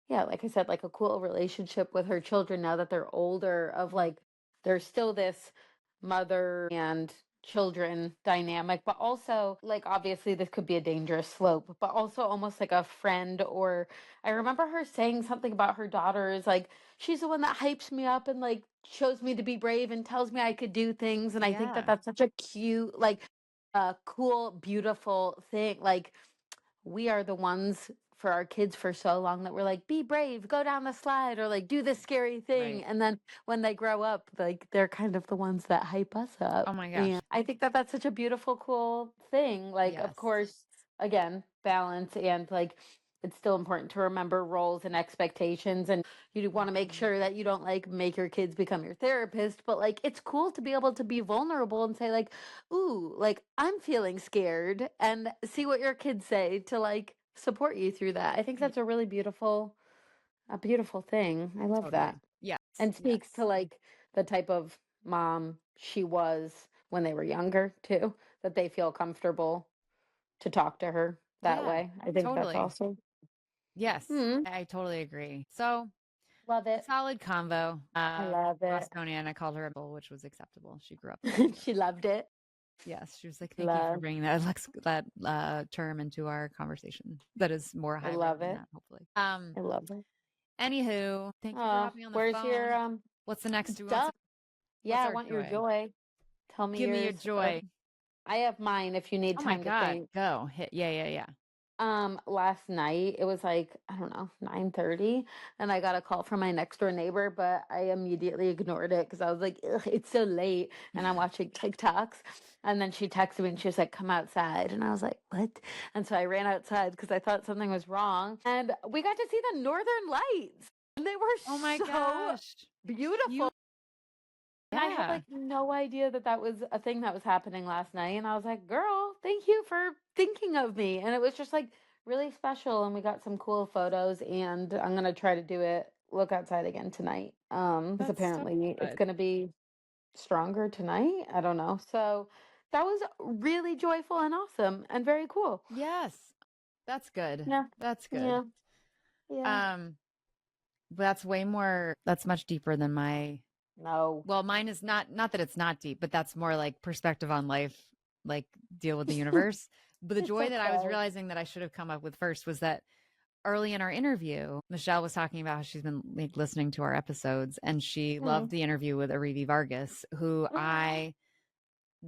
yeah, like I said, like a cool relationship with her children now that they're older, of Mhm. like there's still this mother and children dynamic, but also like obviously this could be a dangerous slope, but also almost like a friend. Or I remember her saying something about her daughters, like she's the one that hypes me up and like shows me to be brave and tells me I could do things. And I think that Yeah. that's such a cute, like cool, beautiful thing. Like we are the ones for our kids for so long that we're like, be brave, go down the slide, or like do this scary thing. Right. And then when they grow up, like they're kind of the ones that hype us up. Oh my And gosh. I think that that's such a beautiful, cool thing. Like, of Yes. course, again, balance, and like it's still important to remember roles and expectations, and you want to make sure that you don't like make your kids become your therapist, but like it's cool to be able to be vulnerable and say like, ooh, like I'm feeling scared, and see what your kids say to like support you through that. I think that's a really a beautiful thing. I love that. Totally. Yes. And speaks Yes. to like the type of mom she was when they were younger too, that they feel comfortable to talk to her that Yeah, way. I think that's totally. awesome. Yes, Hmm. I totally agree. So Love a it. solid convo. I love it. Bostonian, I called her a bull, which was acceptable. She grew up. She loved it. Yes, she was like, "Thank you for Love. bringing that term into our conversation. That is more I highly love than it. that, hopefully." I love it. Anywho, thank you for Oh, having me on the where's your phone. What's the next? stuff? What's Yeah, I our want your joy? joy. Tell me Give me your yours. joy. I have mine if you need Oh my time to God, think. go hit. Yeah. Last night it was like, I don't know, 9:30, and I got a call from my next door neighbor, but I immediately ignored it because I was like, ugh, it's so late and I'm watching TikToks. And then she texted me and she was like, come outside. And I was like, what? And so I ran outside because I thought something was wrong. And we got to see the Northern Lights. And they were Oh my so gosh. beautiful. And I had Yeah. like no idea that that was a thing that was happening last night. And I was like, girl, thank you for thinking of me. And it was just like really special. And we got some cool photos. And I'm going to try to look outside again tonight. Because That's so apparently it's good. going to be stronger tonight. I don't know. So that was really joyful and awesome and very cool. Yes. That's good. Yeah. That's good. Yeah. Yeah. That's much deeper than No. well, mine is not that it's not deep, but that's more like perspective on life, like deal with the universe. But the It's joy that I was okay. realizing that I should have come up with first was that early in our interview, Michelle was talking about how she's been like listening to our episodes and she loved the interview with Arivi Vargas, who I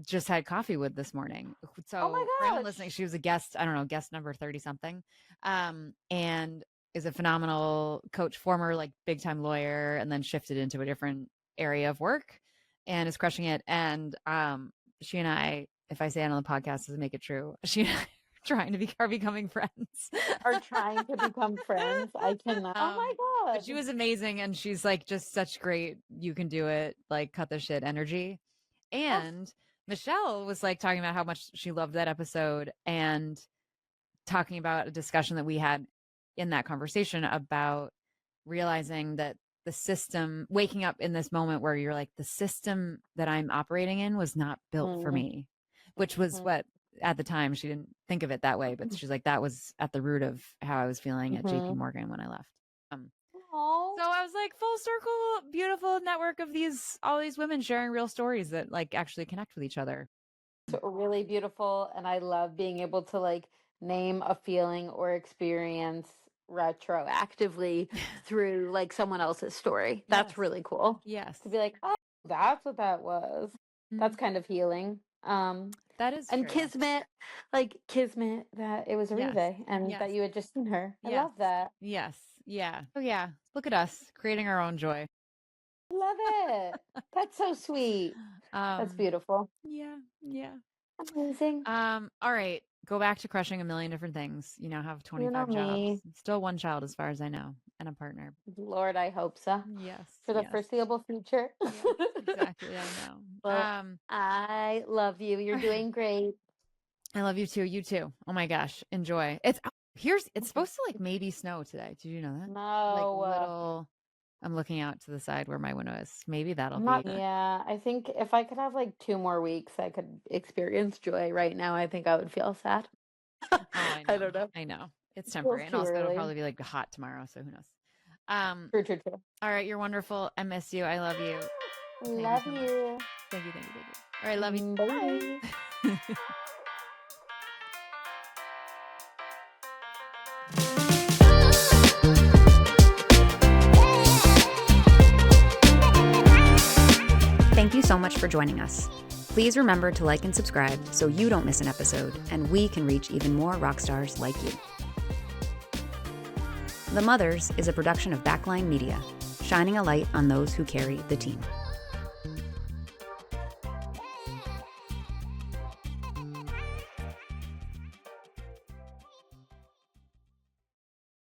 just had coffee with this morning. So Oh my for anyone gosh. listening, she was a guest, I don't know, guest number 30 something. And is a phenomenal coach, former like big time lawyer, and then shifted into a different area of work and is crushing it. And she and I, if I say it on the podcast, doesn't make it true. She and I are becoming friends. Are trying to become friends. I cannot. Oh my But God. she was amazing, and she's like just such great, you can do it, like cut the shit energy. And Michelle was like talking about how much she loved that episode and talking about a discussion that we had in that conversation about realizing that the system, waking up in this moment where you're like, the system that I'm operating in was not built for me, which was what at the time she didn't think of it that way, but she's like, that was at the root of how I was feeling at JP Morgan when I left. So I was like, full circle, beautiful network of all these women sharing real stories that like actually connect with each other. It's really beautiful, and I love being able to like name a feeling or experience retroactively through like someone else's story. That's Yes. really cool. Yes. To be like, oh, that's what that was. That's kind of healing. That is And true. kismet that it was Arive and that you had just seen her. I love that. Yes. Yeah. Oh yeah. Look at us creating our own joy. Love it. That's so sweet. That's beautiful. Yeah. Amazing. All right. Go back to crushing a million different things. You now have 25 me. jobs. Still one child as far as I know, and a partner. Lord, I hope so. Yes. For the foreseeable future. Yes, exactly. I know. Well, I love you. You're doing great. I love you too. You too. Oh my gosh. Enjoy. It's supposed to like maybe snow today. Did you know that? No. Like little. I'm looking out to the side where my window is. Maybe that'll be. Yeah, I think if I could have like 2 more weeks, I could experience joy. Right now, I think I would feel sad. Oh, I know. I don't know. I know. It's temporary. And also it'll probably be like hot tomorrow, so who knows? True. All right, you're wonderful. I miss you. I love you. Love you. Thank you. All right, love you. Bye. Thank you so much for joining us. Please remember to like and subscribe so you don't miss an episode and we can reach even more rock stars like you. The Mothers is a production of Backline Media, shining a light on those who carry the team.